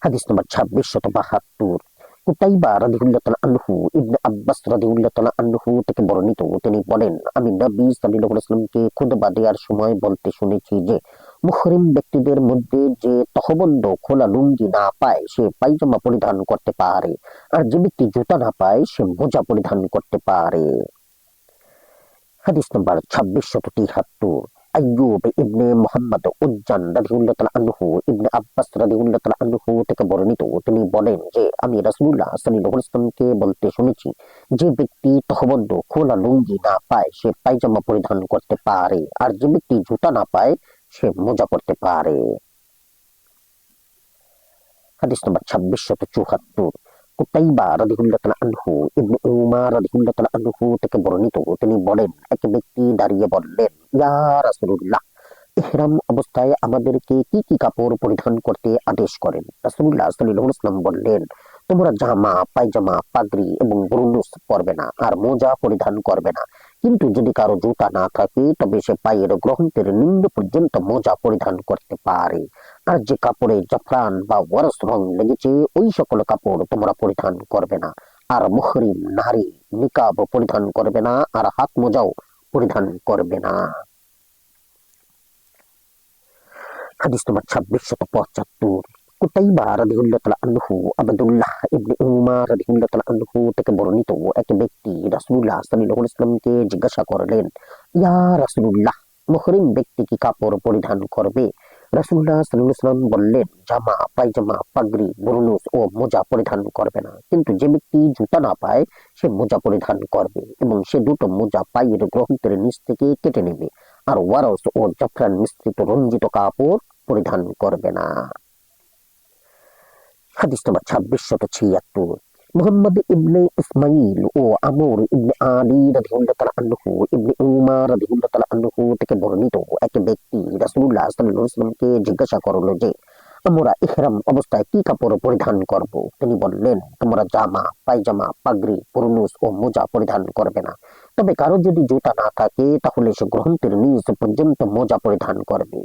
হাদিস নম্বর 2672। কুতাইবা রাদিয়াল্লাহু তাআলা আনহু ইবনে আব্বাস রাদিয়াল্লাহু তাআলা আনহু থেকে বর্ণিত, তিনি বলেন, আমি নবী সাল্লাল্লাহু আলাইহি ওয়াসাল্লামকে খুতবা দেওয়ার সময় বলতে শুনেছি যে মুহরিম ব্যক্তিদের মধ্যে যে তহবন্ধ খোলা লুঙ্গি না পায় সে পায়জামা পরিধান করতে পারে, আর যে ব্যক্তি জুতা না পায় সে মোজা পরিধান করতে পারে। হাদিস নাম্বার 2673। আইয়ুব ইবনে মুহাম্মদ উজ্জান রাদিয়াল্লাহু তাআলা আনহু ইবনে আব্বাস রাদিয়াল্লাহু তাআলা আনহু থেকে বর্ণিত, তিনি বলেন যে আমি রাসূলুল্লাহ সাল্লাল্লাহু আলাইহি ওয়াসাল্লামকে বলতে শুনেছি যে ব্যক্তি তহবন্ধ খোলা লুঙ্গি না পায় সে পায়জামা পরিধান করতে পারে, আর যে ব্যক্তি জুতা না পায় সে মোজা পরতে পারে। হাদিস নাম্বার 2674। কুতাইবা রাদিয়াল্লাহু তাআলা আনহু ইবনে উমার রাদিয়াল্লাহু তাআলা আনহু থেকে বর্ণিত, তিনি বলেন, এক ব্যক্তি দাঁড়িয়ে বললেন, ইয়া রাসূলুল্লাহ, ইহরাম অবস্থায় আমাদেরকে কি কি কাপড় পরিধান করতে আদেশ করেন? রাসূলুল্লাহ সাল্লাল্লাহু আলাইহি ওয়াসাল্লাম বললেন, তোমরা জামা, পায়জামা, পাগড়ি এবং বুরনুস পরবে না, আর মোজা পরিধান করবে না। কিন্তু যদি কারো জুতা না থাকে তবে সে পায়ের গ্রন্থের নিম্ন পর্যন্ত মোজা পরিধান করতে পারে। আর যে কাপড়ে জাফরান বা ওয়ারস রং লেগেছে ওই সকল কাপড় তোমরা পরিধান করবে না। আর মুহরিম নারী নিকাব পরিধান করবে না, আর হাত মোজাও পরিধান করবে না। হাদিস নাম্বার 2675। কুতাইবা রাদিয়াল্লাহু তাআলা আনহু আব্দুল্লাহ ইবনে উমার রাদিয়াল্লাহু তাআলা আনহু থেকে বর্ণিত, এক ব্যক্তি রাসূলুল্লাহ সাল্লাল্লাহু আলাইহি ওয়াসাল্লামকে জিজ্ঞাসা করলেন, ইয়া রাসূলুল্লাহ, মুহরিম ব্যক্তি কি কাপড় পরিধান করবে? রাসূলুল্লাহ সাল্লাল্লাহু আলাইহি ওয়াসাল্লাম বললেন, জামা, পায়জামা, পাগড়ি, বুরনুস ও মোজা পরিধান করবে না। কিন্তু যে ব্যক্তি জুতা না পায় সে মোজা পরিধান করবে, এবং সে দুটো মোজা পায়ের গ্রন্থের নিচ থেকে কেটে নেবে, আর ওয়ারস ও জাফরান মিশ্রিত রঞ্জিত কাপড় পরিধান করবে না। হাদিস নাম্বার 2676। মুহাম্মদ ইবনে ইসমাইল ও আমর ইবনে আলী রাদিয়াল্লাহু তাআলা আনহু ইবনে উমার রাদিয়াল্লাহু তাআলা আনহু থেকে বর্ণিত, এক ব্যক্তি রাসূলুল্লাহ সাল্লাল্লাহু আলাইহি ওয়াসাল্লামকে জিজ্ঞাসা করলো যে আমরা ইহরাম অবস্থায় কি কাপড় পরিধান করব? তিনি বললেন, তোমরা জামা, পায়জামা, পাগড়ি, বুরনুস ও মোজা পরিধান করবে না। তবে কারো যদি জুতা না থাকে তাহলে সে গ্রন্থের নিচ পর্যন্ত মোজা পরিধান করবে।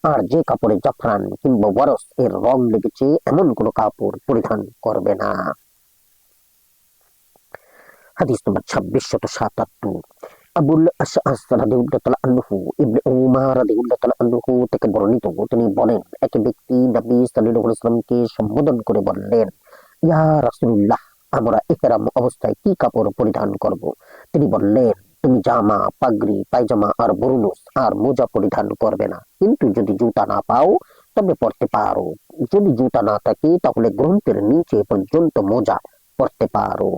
আর যে কাপড়ে জাফরান কিংবা ওয়ারস এর রং লেগেছে এমন কোনো কাপড় পরিধান করবে না। হাদিস নাম্বার 2677। আবুল আশআস রাদিয়াল্লাহু তাআলা আনহু ইবনে উমার রাদিয়াল্লাহু তাআলা আনহু থেকে বর্ণিত, তিনি বলেন, এক ব্যক্তি নবী সাল্লাল্লাহু আলাইহি ওয়াসাল্লামকে সম্বোধন করে বললেন, ইয়া রাসূলুল্লাহ, আমরা ইহরাম অবস্থায় কি কাপড় পরিধান করব? তিনি বললেন, তুমি জামা, পাগড়ি, পায়জামা আর বুরনুস আর মোজা পরিধান করবে না। কিন্তু যদি জুতা না পাও তবে পরতে পারো। যদি জুতা না থাকে তাহলে গ্রন্থের নিচে পর্যন্ত মোজা পরতে পারো।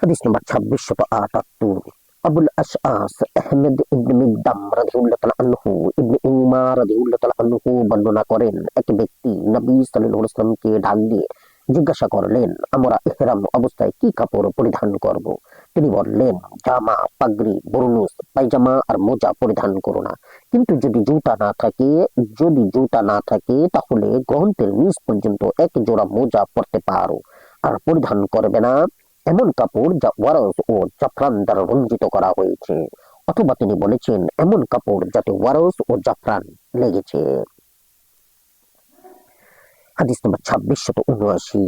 হাদিস নাম্বার 2678। আবুল আশআস আহমেদ ইবনে মিকদাম রাদিয়াল্লাহু তাআলা আনহু ইবনে উমার রাদিয়াল্লাহু তাআলা আনহু বর্ণনা করেন, এক ব্যক্তি নবী সাল্লাল্লাহু আলাইহি ওয়াসাল্লামকে ডাক দিয়ে জিজ্ঞাসা করলেন, আমরা ইহরাম অবস্থায় কি কাপড় পরিধান করব? তিনি বললেন, জামা, পাগড়ি, বুরনুস, পায়জামা আর মোজা পরিধান করো না। কিন্তু যদি জুতা না থাকে তাহলে গ্রন্থের নিচ পর্যন্ত এক জোড়া মোজা পরতে পারো, আর পরিধান করবে না এমন কাপড় যা ওয়ারস ও জাফরান দ্বারা রঞ্জিত করা হয়েছে, অথবা তিনি বলেছেন এমন কাপড় যাতে ওয়ারস ও জাফরান লেগেছে। হাদিস নাম্বার 2679।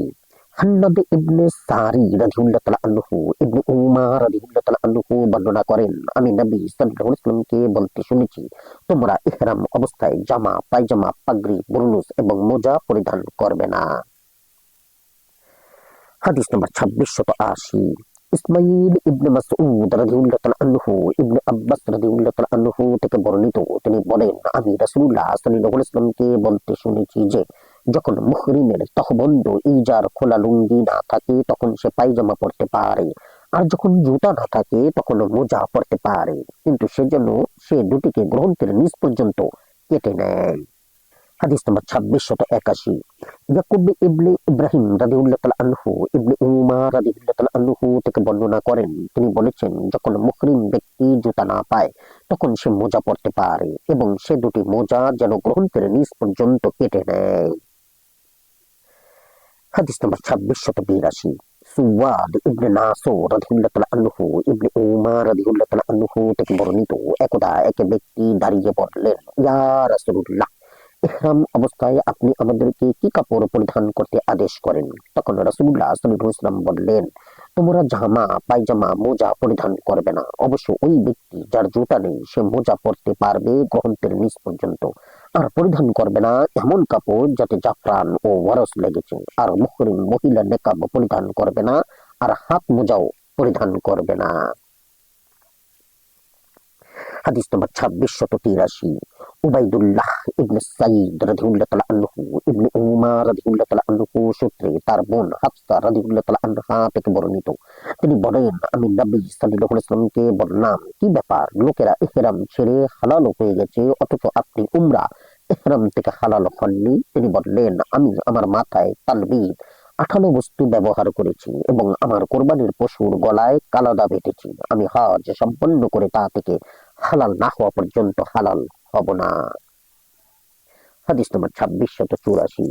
হান্নাদ ইবনে সারি রাদিয়াল্লাহু তাআলা আনহু ইবনে উমার রাদিয়াল্লাহু তাআলা আনহু বর্ণনা করেন, আমি নবী সাল্লাল্লাহু আলাইহি ওয়াসাল্লামকে বলতে শুনেছি, তোমরা ইহরাম অবস্থায় জামা, পায়জামা, পাগড়ি, বুরনুস এবং মোজা পরিধান করবে না। হাদিস নাম্বার 2680। ইসমাইল ইবনে মাসউদ রাদিয়াল্লাহু তাআলা আনহু ইবনে আব্বাস রাদিয়াল্লাহু তাআলা আনহু থেকে বর্ণিত, তিনি বলেন, আমি রাসূলুল্লাহ সাল্লাল্লাহু আলাইহি ওয়াসাল্লামকে বলতে শুনেছি যে যখন মুহরিমের তহবন্ধ ইজার খোলা লুঙ্গি না থাকে তখন সে পায়জামা পরতে পারে, আর যখন জুতা না থাকে তখন মোজা পরতে পারে, কিন্তু সেজন্য সে দুটিকে গ্রন্থের নিচ পর্যন্ত কেটে নেয়। হাদিস নাম্বার 2681। ইয়াকুব ইবনে ইব্রাহিম রাদিয়াল্লাহু তাআলা আনহু ইবনে উমার রাদিয়াল্লাহু তাআলা আনহু থেকে বর্ণনা করেন, তিনি বলেছেন, যখন মুহরিম ব্যক্তি জুতা না পায় তখন সে মোজা পরতে পারে, এবং সে দুটি মোজা যেন গ্রন্থের নিচ পর্যন্ত কেটে নেয়। হাদিস নাম্বার 2682। সুওয়াদ ইবনে নাসর রাদিয়াল্লাহু তাআলা আনহু ইবনে উমার রাদিয়াল্লাহু তাআলা আনহু থেকে বর্ণিত, একদা এক ব্যক্তি দাঁড়িয়ে বললেন, ইয়া রাসূলুল্লাহ, ইহরাম অবস্থায় আপনি আমাদেরকে কি কাপড় পরিধান করতে আদেশ করেন? তখন রাসূলুল্লাহ সাল্লাল্লাহু আলাইহি ওয়াসাল্লাম বললেন, তোমরা জামা, পায়জামা, মোজা পরিধান করবে না। অবশ্য ওই ব্যক্তি যার জুতা নেই সে মোজা পরতে পারবে গ্রহণের নিচ পর্যন্ত। আর পরিধান করবে না এমন কাপড় যাতে জাফরান ও ওয়ারস লেগেছে। আর মুহরিম মহিলা নেকাব পরিধান করবে না, আর হাত মোজাও পরিধান করবে না। হাদিস নম্বর 2683। উবাইদুল্লাহ ইবনে সাইদ রাদিয়াল্লাহু তাআলা আনহু ইবনে উমার রাদিয়াল্লাহু তাআলা আনহু সূত্রে তার বোন হাফসা রাদিয়াল্লাহু তাআলা আনহা থেকে বর্ণিত। তিনি বলেন, আমি নবী সাল্লাল্লাহু আলাইহি ওয়াসাল্লামকে বললাম, কি ব্যাপার, লোকেরা ইহরাম ছেড়ে হালাল হয়ে গেছে অথচ আপনি উমরা ইহরাম থেকে হালাল হননি? তিনি বললেন, আমি আমার মাথায় তালবিদ আঠালো বস্তু ব্যবহার করেছি এবং আমার কোরবানির পশুর গলায় কালাদা বেঁধেছি। আমি হজ সম্পন্ন করে তা থেকে হালাল না হওয়া পর্যন্ত হালাল হব না। হাদিস নম্বর 2684।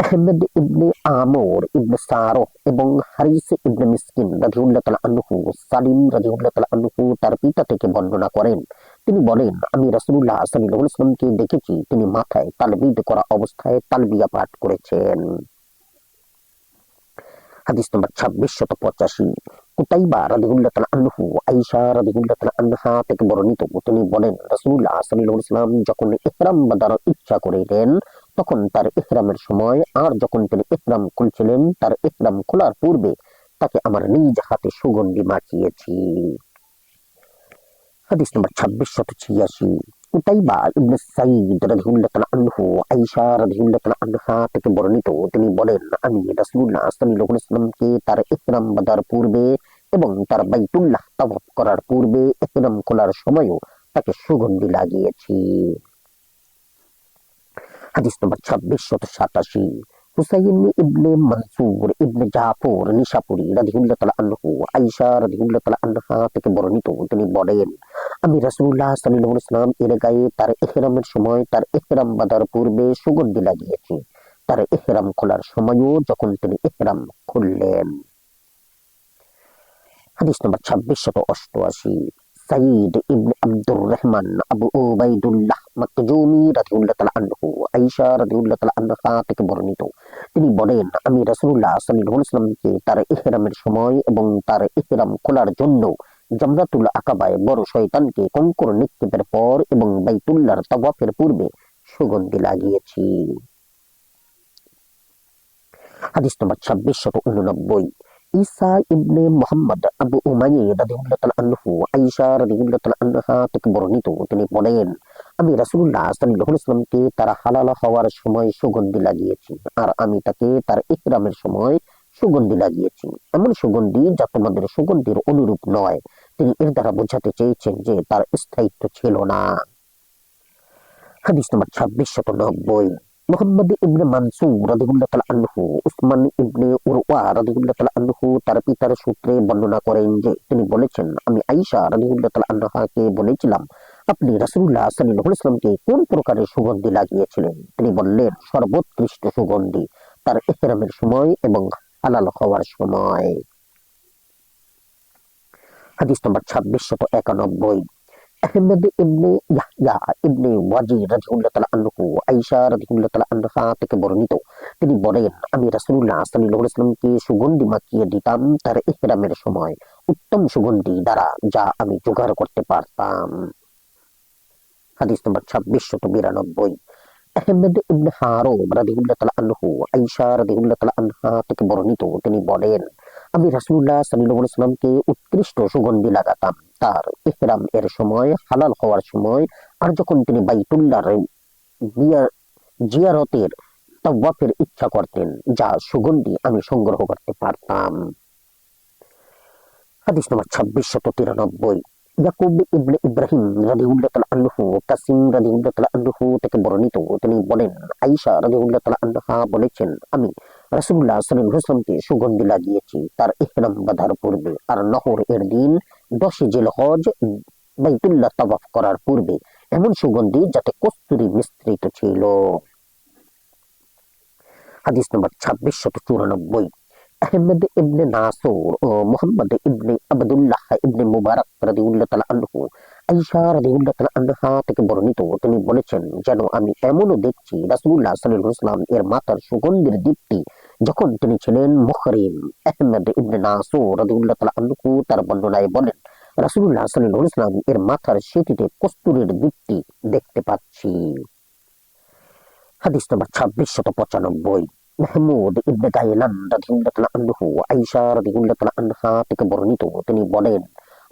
আহমেদ ইবনে আমর ইবনে সারহ এবং হারিস ইবনে মিসকিন রাদিয়াল্লাহু তাআলা আনহু সালিম রাদিয়াল্লাহু তাআলা আনহু তার পিতা থেকে বর্ণনা করেন। তিনি বলেন, আমি রাসূলুল্লাহ সাল্লাল্লাহু আলাইহি ওয়াসাল্লামকে দেখেছি তিনি মাথায় তালবিদ করা অবস্থায় তালবিয়া পাঠ করেছেন। হাদিস নম্বর 2685। কুতাইবা রাদিয়াল্লাহু তাআলা আনহু আয়েশা রাদিয়াল্লাহু তাআলা আনহা থেকে বর্ণিত, তিনি বলেন, রাসূলুল্লাহ সাল্লাল্লাহু আলাইহি ওয়াসাল্লাম যখন ইহরাম বাঁধার ইচ্ছা করিলেন তখন তার ইহরামের সময় আর যখন তিনি ইহরাম খুলছিলেন তার ইহরাম খোলার পূর্বে তাকে আমার নিজ হাতে সুগন্ধি মাখিয়েছি। হাদিস নম্বর 2686। কুতাইবা ইবনে সাঈদ রাদিয়াল্লাহু তাআলা আনহু আয়েশা রাদিয়াল্লাহু তাআলা আনহা থেকে বর্ণিত, তিনি বলেন, আমি রাসূলুল্লাহ সাল্লাল্লাহু আলাইহি ওয়াসাল্লামকে তার ইহরাম বাঁধার পূর্বে এবং তার বাইতুল্লাহ তাওয়াফ করার পূর্বে ইহরাম খোলার সময়ও তাকে সুগন্ধি লাগিয়েছি। হাদিস নম্বর 2687। হুসাইন ইবনে মনসুর ইবনে জাফর নিশাপুরী রাদিয়াল্লাহু তাআলা আনহু আয়েশা রাদিয়াল্লাহু তাআলা আনহা থেকে বর্ণিত, তিনি বলেন, আমি রাসূলুল্লাহ সাল্লাল্লাহু আলাইহি ওয়াসাল্লাম এর গায়ে তার ইহরামের সময় তার ইহরাম বাঁধার পূর্বে সুগন্ধি লাগিয়েছি, তার ইহরাম খোলার সময়ও যখন তিনি ইহরাম খুললেন। হাদিস নম্বর 2688। সাঈদ ইবনে আব্দুর রহমান আবু উবাইদুল্লাহ মাকজুমি রাদিয়াল্লাহু তাআলা আনহু আয়েশা রাদিয়াল্লাহু তাআলা আনহা থেকে বর্ণিত, তিনি বলেন, আমি রাসূলুল্লাহ সাল্লাল্লাহু আলাইহি ওয়াসাল্লামকে তার ইহরামের সময় এবং তার ইহরাম খোলার জন্য জামরাতুল আকাবায় বড় শয়তানকে কঙ্কর নিক্ষেপের পর এবং বাইতুল্লাহর তাওয়াফের পূর্বে সুগন্ধি লাগিয়েছি। হাদিস নম্বর 2689। ঈসা ইবনে মুহাম্মদ আবু উমাইয়া রাদিয়াল্লাহু তাআলা আনহু আয়েশা রাদিয়াল্লাহু তাআলা আনহা থেকে বর্ণিত, তিনি বলেন, আমি রাসূলুল্লাহ সাল্লাল্লাহু আলাইহি ওয়াসাল্লামকে তার হালাল হওয়ার সময় সুগন্ধি লাগিয়েছি আর আমি তাকে তার ইহরামের সময় সুগন্ধি লাগিয়েছি, এমন সুগন্ধি যা তোমাদের সুগন্ধির অনুরূপ নয়। তিনি এর দ্বারা বোঝাতে চেয়েছেন যে তার স্থায়িত্ব ছিল না। হাদিস নম্বর 2690। মুহাম্মদ ইবনে মানসুর রাদিয়াল্লাহু তাআলা আনহু উসমান ইবনে উরওয়া রাদিয়াল্লাহু তাআলা আনহু তার পিতার সূত্রে বর্ণনা করেন যে তিনি বলেছেন, আমি আয়েশা রাদিয়াল্লাহু তাআলা আনহাকে বলেছিলাম, আপনি রাসূলুল্লাহ সাল্লাল্লাহু আলাইহি ওয়াসাল্লামকে কোন প্রকারের সুগন্ধি লাগিয়েছিলেন? তিনি বললেন, সর্বোৎকৃষ্ট সুগন্ধি তার ইহরামের সময় এবং হালাল হওয়ার সময়। হাদিস নম্বর 2691। আহমেদ ইবনে ইয়াহইয়া ইবনে ওয়াজির রাদিয়াল্লাহু তাআলা আনহু আয়েশা রাদিয়াল্লাহু তাআলা আনহা থেকে বর্ণিত, তিনি বলেন, আমি রাসূলুল্লাহ সাল্লাল্লাহু আলাইহি ওয়াসাল্লামকে সুগন্ধি মাখিয়ে দিতাম তার ইহরামের সময় উত্তম সুগন্ধি দ্বারা যা আমি জোগাড় করতে পারতাম। হাদিস নম্বর 2692। আহমেদ ইবনে হারুম রাদিয়াল্লাহু তাআলা আনহু আয়েশা রাদিয়াল্লাহু তাআলা আনহা থেকে বর্ণিত, তিনি বলেন, আমি রাসূলুল্লাহ সাল্লাল্লাহু আলাইহি ওয়াসাল্লামকে উৎকৃষ্ট সুগন্ধি লাগাতাম তার ইহরাম এর সময়, হালাল হওয়ার সময় আর যখন তিনি বাইতুল্লাহর জিয়ারতের তাওয়াফের ইচ্ছা করতেন, যা সুগন্ধি আমি সংগ্রহ করতে পারতাম। হাদিস নম্বর 2693। ইয়াকুব ইবনে ইব্রাহিম রাদিয়াল্লাহু তাআলা আনহু কাসিম রাদিয়াল্লাহু তাআলা আনহু থেকে বর্ণিত, তিনি বলেন, আয়েশা রাদিয়াল্লাহু তাআলা আনহা বলেছেন, আমি রাসূলুল্লাহ সাল্লাল্লাহু আলাইহি ওয়াসাল্লামকে সুগন্ধি লাগিয়েছি তার ইহরাম বাঁধার পূর্বে আর নহর এর দিন 10 জিলহজ বাইতুল্লাহ তাওয়াফ করার পূর্বে, এমন সুগন্ধি যাতে কস্তুরী মিশ্রিত ছিল। হাদিস নম্বর 2694। আহমেদ ইবনে নাসুর ও মুহাম্মদ ইবনে আবদুল্লাহ ইবনে মুবারক রাদিয়াল্লাহু তাআলা আনহু আয়েশা রাদিয়াল্লাহু তাআলা আনহা থেকে বর্ণিত, তিনি বলেছেন, যেন আমি এমনও দেখছি রাসূলুল্লাহ সাল্লাল্লাহু আলাইহি ওয়াসাল্লাম এর মাথার সুগন্ধের দীপ্তি যখন তিনি ছিলেন মুহরিম। আহমদ ইবনে নাসুর রাদিয়াল্লাহু তাআলা আনহু তার বর্ণনায় বলেন, রাসূলুল্লাহ সাল্লাল্লাহু আলাইহি ওয়াসাল্লাম এর মাথার সেটিতে কস্তুরীর দীপ্তি দেখতে পাচ্ছি। হাদিস নম্বর 2695। মাহমুদ ইবনে গায়লান রাদিয়াল্লাহু তাআলা আনহু আয়েশা রাদিয়াল্লাহু তাআলা আনহা থেকে বর্ণিত, তিনি বলেন,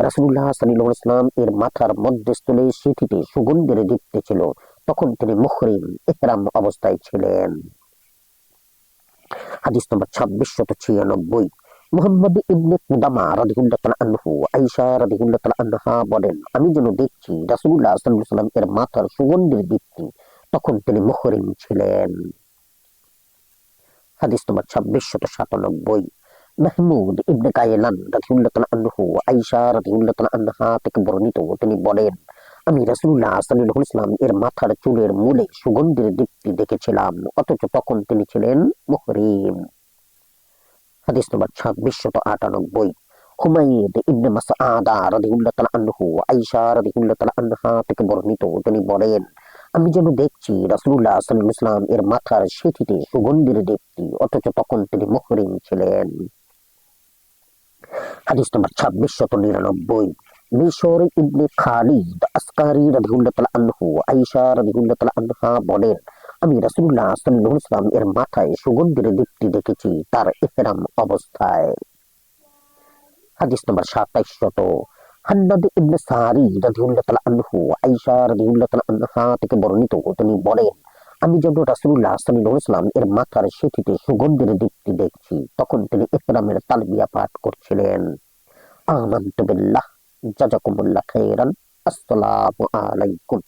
রাসূলুল্লাহ সাল্লাল্লাহু আলাইহি ওয়াসাল্লাম এর মাথার মধ্যস্থলে সেটিতে সুগন্ধের দীপ্তি ছিল, তখন তিনি মুহরিম ইহরাম অবস্থায় ছিলেন। হাদিস নম্বর 2696। মুহাম্মদ ইবনে কুদামা রাদিয়াল্লাহু তাআলা আনহু আয়েশা রাদিয়াল্লাহু তাআলা আনহা বলেন, আমি যেন দেখছি রাসূলুল্লাহ সাল্লাল্লাহু আলাইহি ওয়াসাল্লাম এর মাথার সুগন্ধের দীপ্তি, তখন তিনি মুহরিম ছিলেন। হাদিস নম্বর 2697। মাহমুদ ইবনে গায়লান রাদিয়াল্লাহু তাআলা আনহু আয়েশা রাদিয়াল্লাহু তাআলা আনহা থেকে বর্ণিত, তিনি বলেন, আমি রাসূলুল্লাহ সাল্লাল্লাহু আলাইহি ওয়াসাল্লাম এর মাথার চুলের মূলে সুগন্ধের দীপ্তি দেখেছিলাম, অথচ তখন তিনি ছিলেন মুহরিম। হাদিস নম্বর 2698। হুমায়দ ইবনে মাসআদা রাদিয়াল্লাহু তাআলা আনহু আয়েশা রাদিয়াল্লাহু তাআলা আনহা থেকে বর্ণিত, তিনি বলেন, আমি যেন দেখছি রাসূলুল্লাহ সাল্লাল্লাহু আলাইহি ওয়াসাল্লাম এর মাথার সেটিতে সুগন্ধের দীপ্তি, অথচ তখন তিনি মুহরিম ছিলেন। হাদিস নম্বর 2699। মিশর ইবনে খালিদ আসকারী রাদিয়াল্লাহু তাআলা আনহু আয়েশা রাদিয়াল্লাহু তাআলা আনহা বলেন, আমি রাসূলুল্লাহ সাল্লাল্লাহু আলাইহি ওয়াসাল্লাম এর মাথায় সুগন্ধের দীপ্তি দেখেছি তার ইহরাম অবস্থায়। হাদিস নম্বর 2700। হান্নাদ ইবনে সারি রাদিয়াল্লাহু তাআলা আনহু আয়েশা রাদিয়াল্লাহু তাআলা আনহা থেকে বর্ণিত, তিনি বলেন, আমি যখন রাসূলুল্লাহ সাল্লাল্লাহু আলাইহি ওয়াসাল্লাম এর মাথার সেটিতে সুগন্ধের দীপ্তি দেখছি, তখন তিনি ইহরামের তালবিয়া পাঠ করছিলেন। আমানতু বিল্লাহ। জাযাকুমুল্লাহ খাইরান। আসসালামু আলাইকুম।